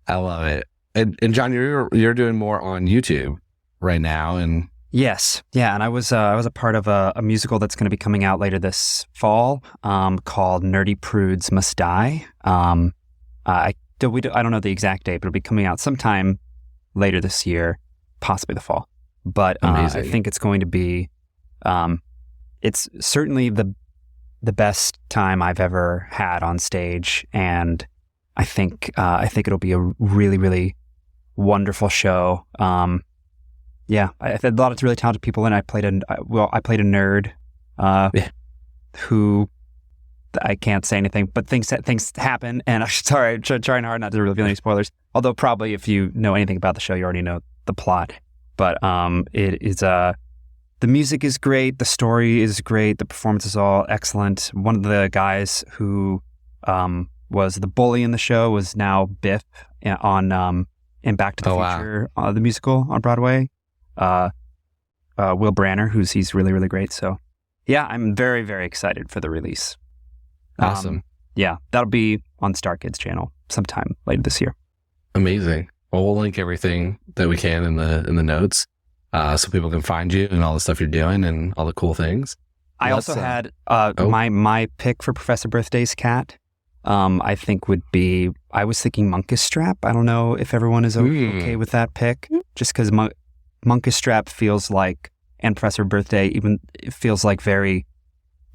I love it. And Jon, you're doing more on YouTube right now, and yes, yeah. And I was a part of a musical that's going to be coming out later this fall, called Nerdy Prudes Must Die. I don't know the exact date, but it'll be coming out sometime later this year, possibly the fall. But I think it's going to be, it's certainly the best time I've ever had on stage, and I think it'll be a really, really wonderful show. Yeah, I had a lot of really talented people in it. I played a nerd who I can't say anything, but things happen, and I'm sorry, I'm trying hard not to reveal any spoilers. Although probably if you know anything about the show, you already know the plot. But it is the music is great, the story is great, the performance is all excellent. One of the guys who was the bully in the show was now Biff on in Back to the Future, the musical on Broadway. Will Branner, he's really, really great. So yeah, I'm very, very excited for the release. Awesome. Yeah, that'll be on Star Kids channel sometime later this year. Amazing. Well, we'll link everything that we can in the notes, so people can find you and all the stuff you're doing and all the cool things. I also had my pick for Professor Birthday's cat. I think would be, I was thinking Monkus Strap. I don't know if everyone is okay with that pick, just because Monkus Strap feels like, and Professor Birthday even, it feels like very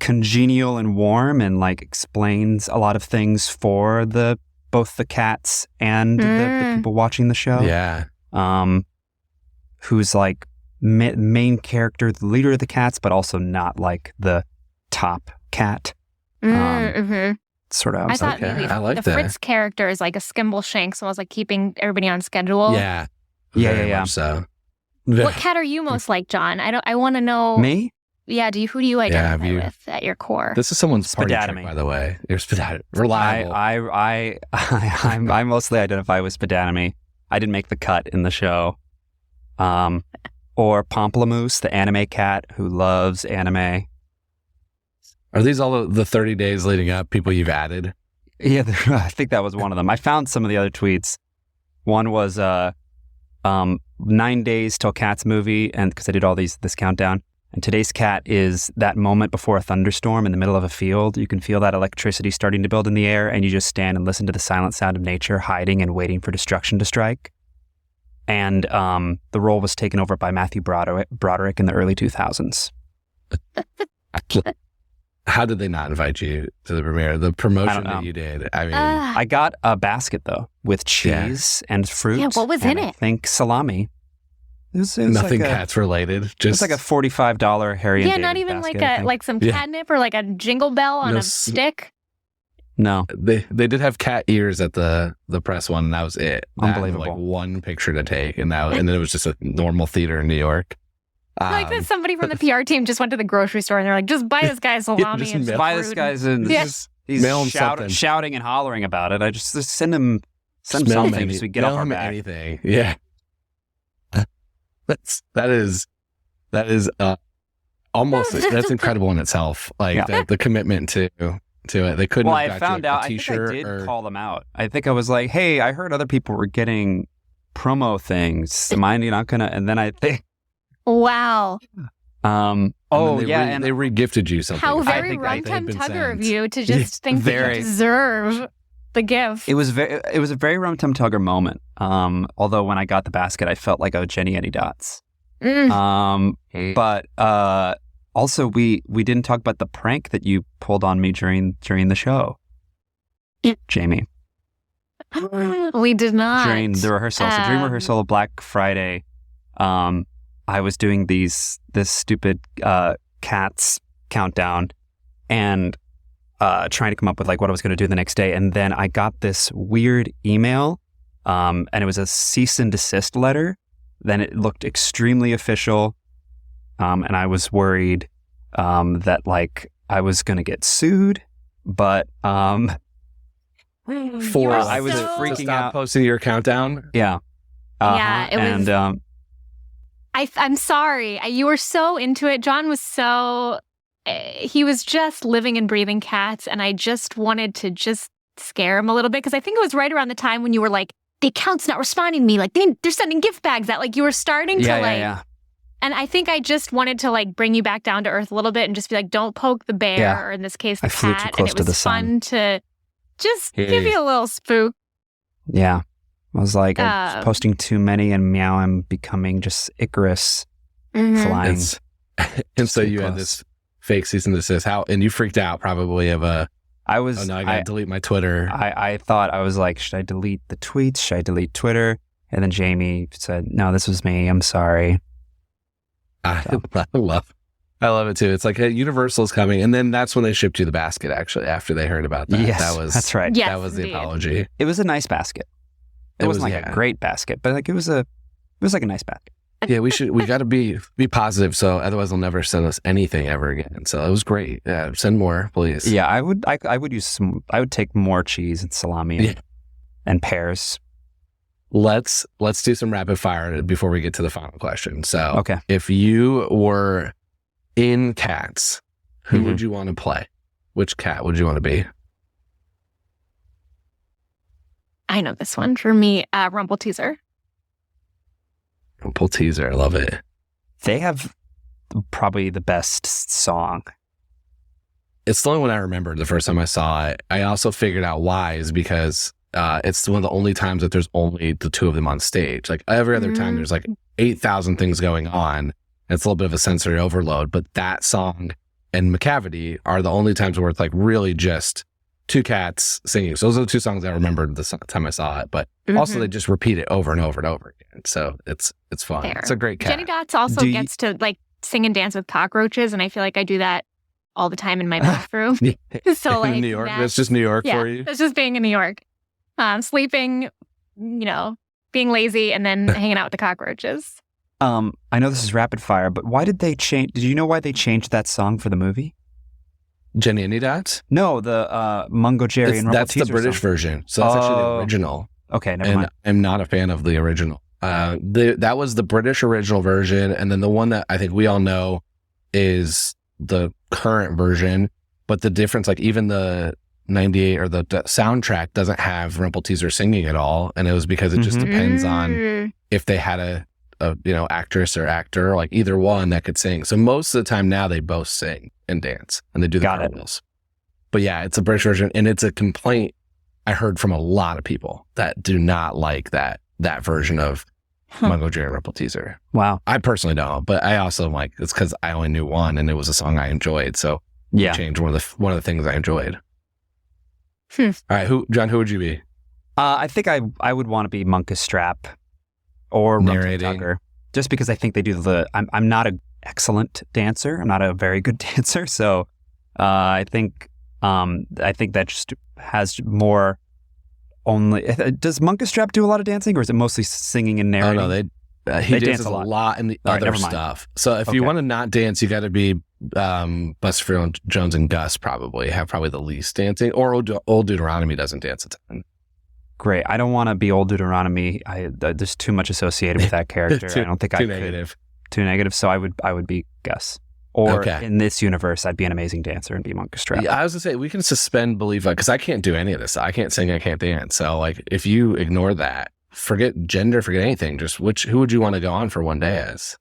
congenial and warm, and like explains a lot of things for both the cats and the people watching the show. Yeah. Who's like main character, the leader of the cats, but also not like the top cat. Sort of. I thought maybe the Fritz character is like a Skimbleshank, so I was like keeping everybody on schedule. Yeah. Yeah. So, what cat are you most like, Jon? I want to know. Me? Yeah. Who do you identify with at your core? This is someone's party trick, by the way. You're Spadattimy. Reliable. I mostly identify with Spadattimy. I didn't make the cut in the show. Or Pomplamoose, the anime cat who loves anime. Are these all the 30 days leading up people you've added? Yeah, I think that was one of them. I found some of the other tweets. One was 9 days till Cat's movie, and because I did all this countdown. And today's cat is that moment before a thunderstorm in the middle of a field. You can feel that electricity starting to build in the air, and you just stand and listen to the silent sound of nature hiding and waiting for destruction to strike. And the role was taken over by Matthew Broderick in the early 2000s. How did they not invite you to the premiere? The promotion that you did. I mean, I got a basket though with cheese and fruit. Yeah, what was in it? I think salami. Nothing cats related. Just it's like a $45 Harry and David not even basket, like some catnip or like a jingle bell on a stick. No. They did have cat ears at the press one, and that was it. Unbelievable. Like one picture to take, and then it was just a normal theater in New York. Like that somebody from the PR team just went to the grocery store and they're like, just buy this guy salami just and some buy fruit. this guy's in. He's mail him something. shouting and hollering about it. I just send him Mail something him so we get off our him back. anything. Yeah. That is almost that's incredible in itself. Like the commitment to it. They couldn't. Well, have I got found you a out. I think I t-shirt did call them out. I think I was like, "Hey, I heard other people were getting promo things. Am I not gonna?" And then I think, wow. They re-gifted you something. How very they've rum-tum been tugger of sent. you to just think that you deserve the gift. it was a very rum-tum tugger moment. Although when I got the basket, I felt like a Jenny Any Dots. But also we didn't talk about the prank that you pulled on me during the show, Jamie. We did not During the rehearsal. So during rehearsal of Black Friday, I was doing this stupid cats countdown and trying to come up with like what I was going to do the next day, and then I got this weird email, and it was a cease and desist letter. Then it looked extremely official, and I was worried that like I was going to get sued, but I was freaking to stop out. posting your countdown. Yeah. Yeah, it was. And I'm sorry. You were so into it. Jon was so. He was just living and breathing cats, and I just wanted to just scare him a little bit because I think it was right around the time when you were like, the account's not responding to me. Like they're sending gift bags out. Like you were starting to yeah. And I think I just wanted to like bring you back down to earth a little bit and just be like, don't poke the bear, or in this case, the flew cat. too close and it to was the sun. fun to just give you a little spook. Yeah. I was like, I was posting too many, and meow, I'm becoming just Icarus flying. And so you had this fake cease and desist. And you freaked out probably of a. I was. Oh no, I gotta delete my Twitter. I thought, I was like, should I delete the tweets? Should I delete Twitter? And then Jamie said, no, this was me. I'm sorry. I love it too. It's like Universal's coming, and then that's when they shipped you the basket. Actually, after they heard about that, Yes, that's right. Yes, that was indeed. the apology. It was a nice basket. It wasn't like a great basket, but like it was like a nice basket. Yeah, we got to be positive, so otherwise they'll never send us anything ever again. So it was great. Yeah, send more, please. Yeah, I would use some. I would take more cheese and salami and pears. Let's do some rapid fire before we get to the final question. So, okay, if you were in Cats, who would you want to play? Which cat would you want to be? I know this one. For me, Rumple Teaser. Rumple Teaser, I love it. They have probably the best song. It's the only one I remembered the first time I saw it. I also figured out why is because it's one of the only times that there's only the two of them on stage. Like every other time, there's like 8,000 things going on. It's a little bit of a sensory overload, but that song and Macavity are the only times where it's like really just two cats singing. So those are the two songs I remembered the time I saw it, but also they just repeat it over and over and over again. So it's fun. Fair. It's a great cat. Jenny Dots also gets to like sing and dance with cockroaches, and I feel like I do that all the time in my bathroom. So like New York, that's just New York for you. That's just being in New York, sleeping, being lazy, and then hanging out with the cockroaches. I know this is rapid fire, but why did they change? Did you know why they changed that song for the movie? Jenny Any Dots? No, the Mungo Jerry and Rumple that's the British song. version. So that's actually the original. Okay, never mind. I'm not a fan of the original. That was the British original version, and then the one that I think we all know is the current version. But the difference, like even the 98 or the soundtrack doesn't have Rumple Teaser singing at all, and it was because it just depends on if they had a actress or actor, like either one that could sing. So most of the time now they both sing and dance and they do the cartwheels. But yeah, it's a British version, and it's a complaint I heard from a lot of people that do not like that version of Mungo Jerry and Rumple Teaser. Wow. I personally don't, but I also am like, it's because I only knew one and it was a song I enjoyed. So it changed one of the things I enjoyed. All right, Jon, who would you be? I think I would want to be Munkus Strap or narrating. Tugger. just because I think they do I'm not an excellent dancer. I'm not a very good dancer. So I think that just has more only. Does Munkustrap do a lot of dancing, or is it mostly singing and narrating? Oh, no, he dances a lot in the other stuff. So if you want to not dance, you got to be Buster Jones and Gus probably have the least dancing, or Old Deuteronomy doesn't dance a ton. Great. I don't want to be Old Deuteronomy. There's too much associated with that character. I don't think I could. Too negative. So I would be Gus. Or in this universe, I'd be an amazing dancer and be Munkustrap. Yeah, I was gonna say we can suspend belief because I can't do any of this. I can't sing. I can't dance. So like, if you ignore that, forget gender, forget anything. Just who would you want to go on for one day as?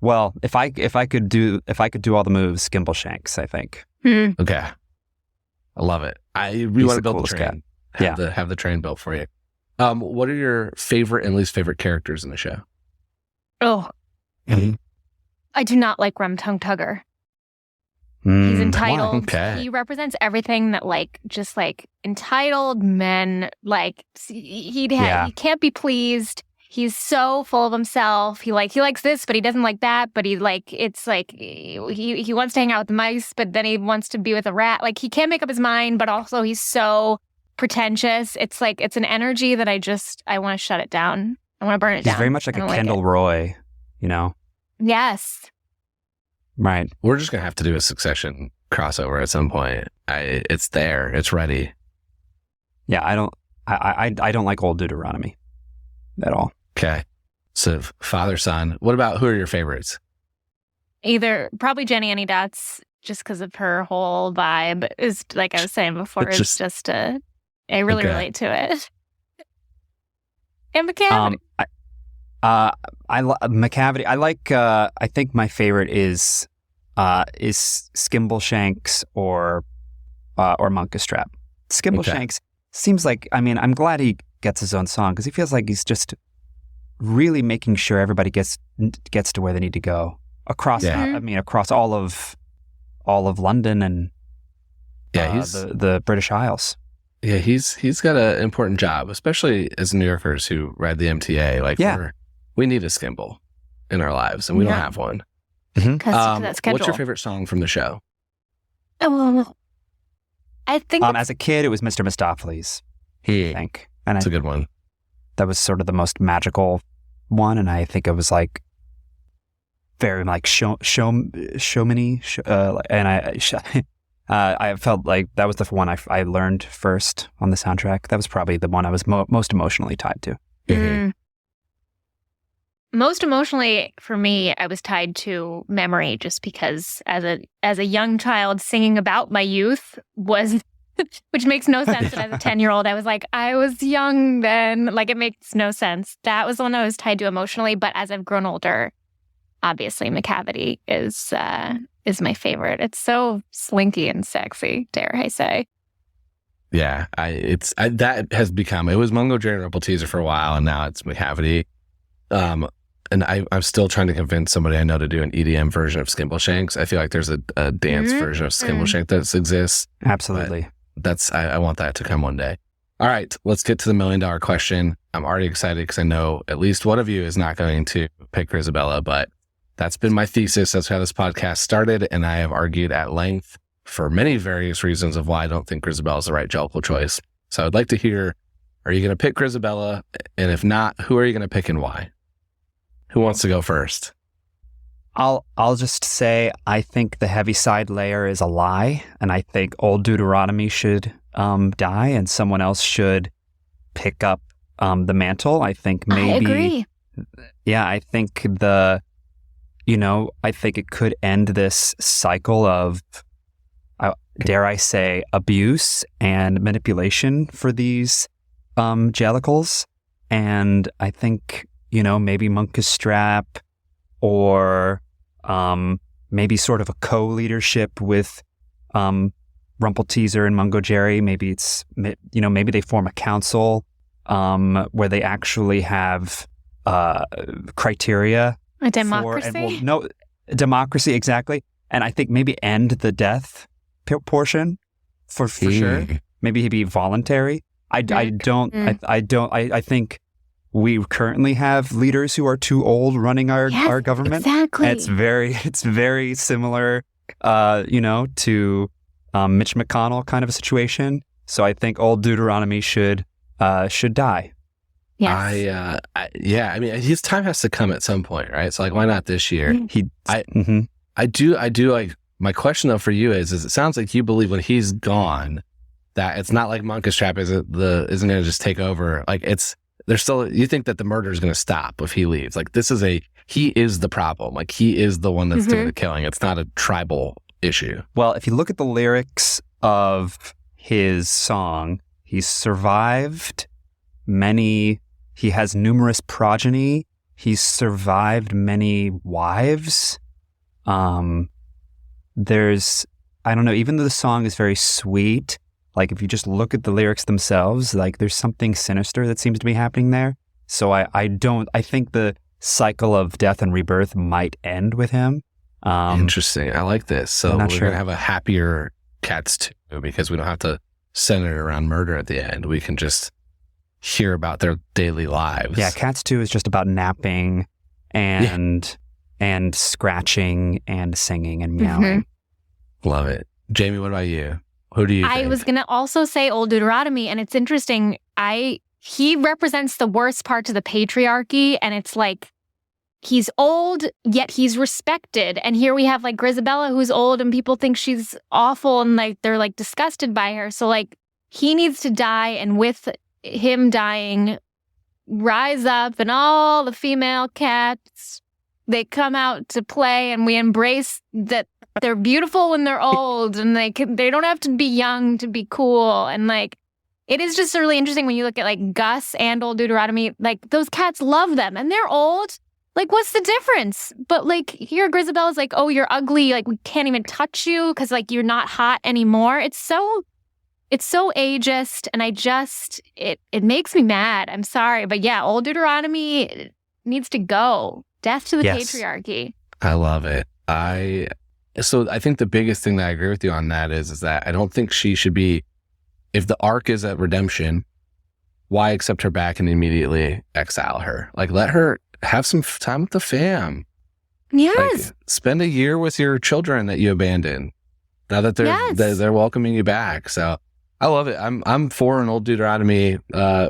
Well, if I could do all the moves, Skimbleshanks, I think. Okay, I love it. We want to build the train. Have the train built for you. What are your favorite and least favorite characters in the show? Oh, I do not like Rum Tum Tugger. He's entitled. Okay. He represents everything that just entitled men, he can't be pleased. He's so full of himself. He likes this, but he doesn't like that. But he wants to hang out with the mice, but then he wants to be with a rat. He can't make up his mind, but also he's so pretentious. It's an energy that I want to shut it down. I want to burn it down. He's very much like a Kendall Roy, Yes. Right. We're just gonna have to do a Succession crossover at some point. It's there. It's ready. Yeah, I don't like Old Deuteronomy at all. Okay. So father, son. What about who are your favorites? Either probably Jenny Any Dots, just because of her whole vibe. Is like I was saying before. I really relate to it. And Macavity. Macavity. I like. I think my favorite is Skimbleshanks or Munkustrap. Skimbleshanks seems like. I mean, I'm glad he gets his own song because he feels like he's just really making sure everybody gets to where they need to go across. Across all of London and the British Isles. Yeah, he's got an important job, especially as New Yorkers who ride the MTA. We need a Skimble in our lives, and we don't have one. What's your favorite song from the show? I think as a kid, it was Mr. Mistopheles. I think, and that's a good one. That was sort of the most magical one, and I think it was very showmany, and I felt like that was the one I learned first on the soundtrack. That was probably the one I was most emotionally tied to. Mm-hmm. Most emotionally for me, I was tied to memory, just because as a young child singing about my youth was, which makes no sense. As a 10-year-old, I was like, I was young then. It makes no sense. That was the one I was tied to emotionally. But as I've grown older, obviously Macavity is my favorite. It's so slinky and sexy, dare I say. Yeah, that has become. It was Mungo Jerry and Rumple Teaser for a while, and now it's Macavity. And I'm still trying to convince somebody I know to do an EDM version of Skimbleshanks. I feel like there's a dance version of Skimbleshank that exists. Absolutely. I want that to come one day. All right, let's get to the $1 million question. I'm already excited because I know at least one of you is not going to pick Grizabella, but that's been my thesis. That's how this podcast started, and I have argued at length for many various reasons of why I don't think Grizabella is the right Jellicle choice. So I'd like to hear, are you going to pick Grizabella? And if not, who are you going to pick and why? Who wants to go first? I'll just say I think the Heaviside layer is a lie, and I think Old Deuteronomy should die, and someone else should pick up the mantle. I think maybe. I agree. Yeah, I think I think it could end this cycle of, dare I say, abuse and manipulation for these Jellicles, and I think. Maybe Munkustrap or maybe sort of a co-leadership with Rumpleteazer and Mungo Jerry. Maybe it's, maybe they form a council where they actually have criteria. A democracy? Democracy, exactly. And I think maybe end the death portion for sure. Maybe he'd be voluntary. I think we currently have leaders who are too old running our government. Exactly. And it's very similar, to Mitch McConnell kind of a situation. So I think Old Deuteronomy should die. Yes. I mean, his time has to come at some point, right? So like, why not this year? I do like, my question though for you is it sounds like you believe when he's gone that it's not like Monkish Trap isn't going to just take over. Like you think that the murder is going to stop if he leaves. Like he is the problem. Like he is the one that's doing the killing. It's not a tribal issue. Well, if you look at the lyrics of his song, he's survived he has numerous progeny. He's survived many wives. I don't know, even though the song is very sweet, like if you just look at the lyrics themselves, like there's something sinister that seems to be happening there. So I think the cycle of death and rebirth might end with him. Interesting. I like this. So we're going to have a happier Cats 2 because we don't have to center it around murder at the end. We can just hear about their daily lives. Yeah, Cats 2 is just about napping and scratching and singing and meowing. Love it. Jamie, what about you? Who do you think? I was going to also say Old Deuteronomy, and it's interesting. He represents the worst parts of the patriarchy, and it's like he's old, yet he's respected. And here we have like Grisabella, who's old, and people think she's awful, and like they're like disgusted by her. So like he needs to die, and with him dying, rise up, and all the female cats, they come out to play, and we embrace that they're beautiful when they're old, and they don't have to be young to be cool. And like it is just really interesting when you look at like Gus and Old Deuteronomy, like those cats love them and they're old. Like, what's the difference? But like here, Grisabella's like, oh, you're ugly. Like we can't even touch you because like you're not hot anymore. It's so ageist, and it makes me mad. I'm sorry, but yeah, Old Deuteronomy needs to go. Death to the patriarchy. I love it. So I think the biggest thing that I agree with you on that is that I don't think she should be, if the arc is at redemption, why accept her back and immediately exile her? Like, let her have some time with the fam. Yes. Like, spend a year with your children that you abandoned. Now that they're welcoming you back. So I love it. I'm for an Old Deuteronomy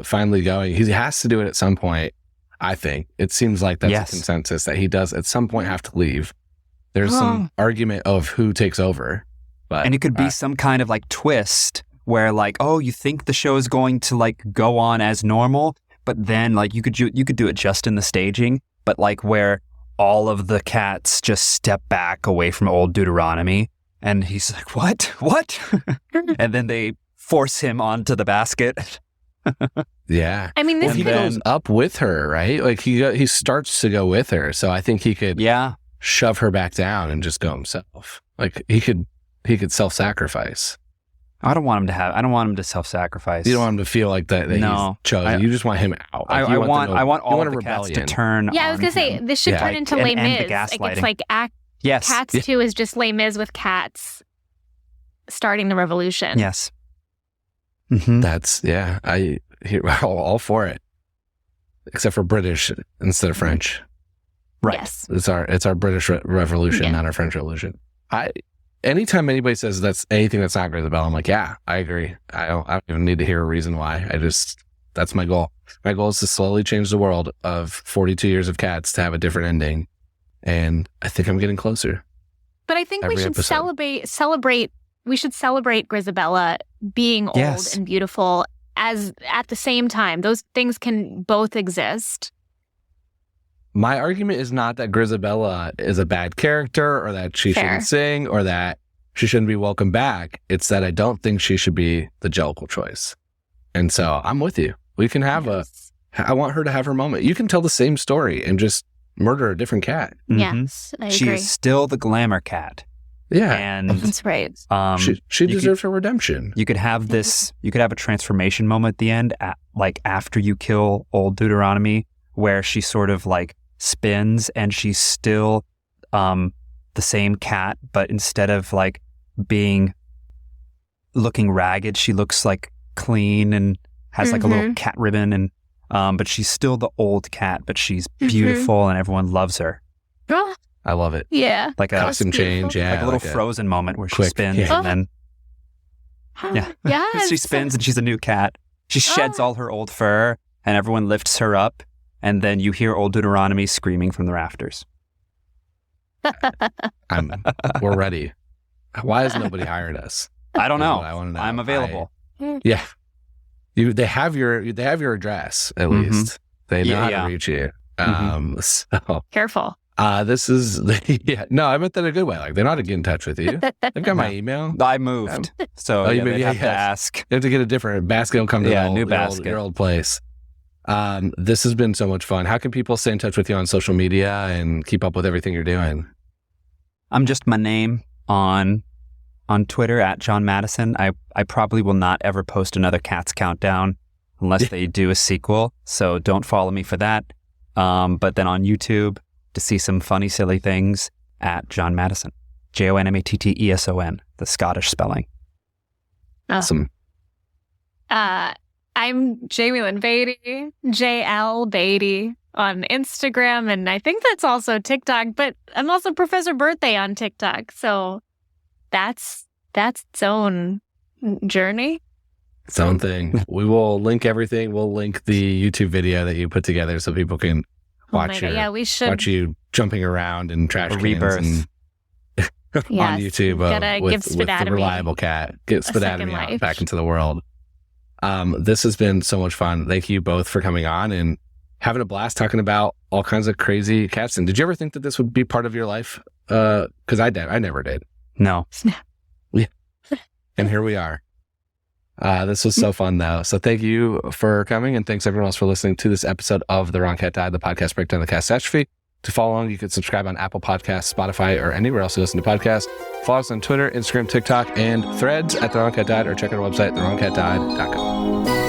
finally going. He has to do it at some point. I think it seems like that's a consensus that he does at some point have to leave. There's some argument of who takes over, and it could be some kind of like twist where like, oh, you think the show is going to like go on as normal, but then like you could do it just in the staging, but like where all of the cats just step back away from Old Deuteronomy, and he's like, what? And then they force him onto the basket. Yeah. I mean, he goes up with her, right? Like he starts to go with her. So I think he could shove her back down and just go himself. Like he could self-sacrifice. I don't want him to self-sacrifice. You don't want him to feel like that he's chosen. You just want him out. Like I want all of the cats to turn. Yeah, I was gonna say this should turn into Les Mis. Like it's like Cats 2 is just Les Mis with cats starting the revolution. Yes. Mm-hmm. That's all for it, except for British instead of French. Right. Yes. It's our British Revolution, not our French Revolution. Anytime anybody says that's anything that's not Grisabella, I'm like, yeah, I agree. I don't even need to hear a reason why. That's my goal. My goal is to slowly change the world of 42 years of cats to have a different ending, and I think I'm getting closer. But I think we should celebrate. We should celebrate Grisabella being old and beautiful as at the same time. Those things can both exist. My argument is not that Grisabella is a bad character or that she shouldn't sing or that she shouldn't be welcome back. It's that I don't think she should be the Jellicle choice. And so I'm with you. We can have I want her to have her moment. You can tell the same story and just murder a different cat. Yes, I agree. She is still the glamour cat. Yeah. And that's right. She deserves her redemption. You could have you could have a transformation moment at the end, like after you kill Old Deuteronomy, where she sort of like spins and she's still the same cat, but instead of like looking ragged, she looks like clean and has like a little cat ribbon. And But she's still the old cat, but she's beautiful and everyone loves her. Oh, I love it. yeah. Like a Costume change, yeah. like a little Frozen moment where she quick- spins yeah. and then Yes. she spins and she's a new cat. She sheds all her old fur and everyone lifts her up. And then you hear Old Deuteronomy screaming from the rafters. We're ready. Why has nobody hired us? I don't That's know. what I want to know. I'm available. Yeah. They have your address at least. They know how to reach you. So Careful. this is no, I meant that in a good way. Like they know how to get in touch with you. They've got my email. I moved. So you moved, they have yes. to ask. You have to get a different basket will come to new basket. your old place. This has been so much fun. How can people stay in touch with you on social media and keep up with everything you're doing? I'm just my name on Twitter at Jon Matteson. I probably will not ever post another Cats Countdown unless they do a sequel. So don't follow me for that. But then on YouTube to see some funny, silly things at Jon Matteson. JonMatteson, the Scottish spelling. Awesome. I'm Jaime Lyn Beatty, JL Beatty on Instagram, and I think that's also TikTok, but I'm also Professor Birthday on TikTok. So that's its own journey. Its own thing. We will link everything. We'll link the YouTube video that you put together so people can watch we should watch you jumping around in trash cans Rebirth. and on YouTube gotta with give the Spadattimy reliable cat. Get second Spadattimy out life. back into the world. This has been so much fun. Thank you both for coming on and having a blast talking about all kinds of crazy cats. And did you ever think that this would be part of your life? Because I never did. No. Yeah. And here we are. This was so fun, though. So thank you for coming, and thanks everyone else for listening to this episode of The Wrong Cat Died, the podcast breakdown of the catastrophe. To follow along, you can subscribe on Apple Podcasts, Spotify, or anywhere else you listen to podcasts. Follow us on Twitter, Instagram, TikTok, and Threads at The Wrong Cat Died, or check out our website, thewrongcatdied.com.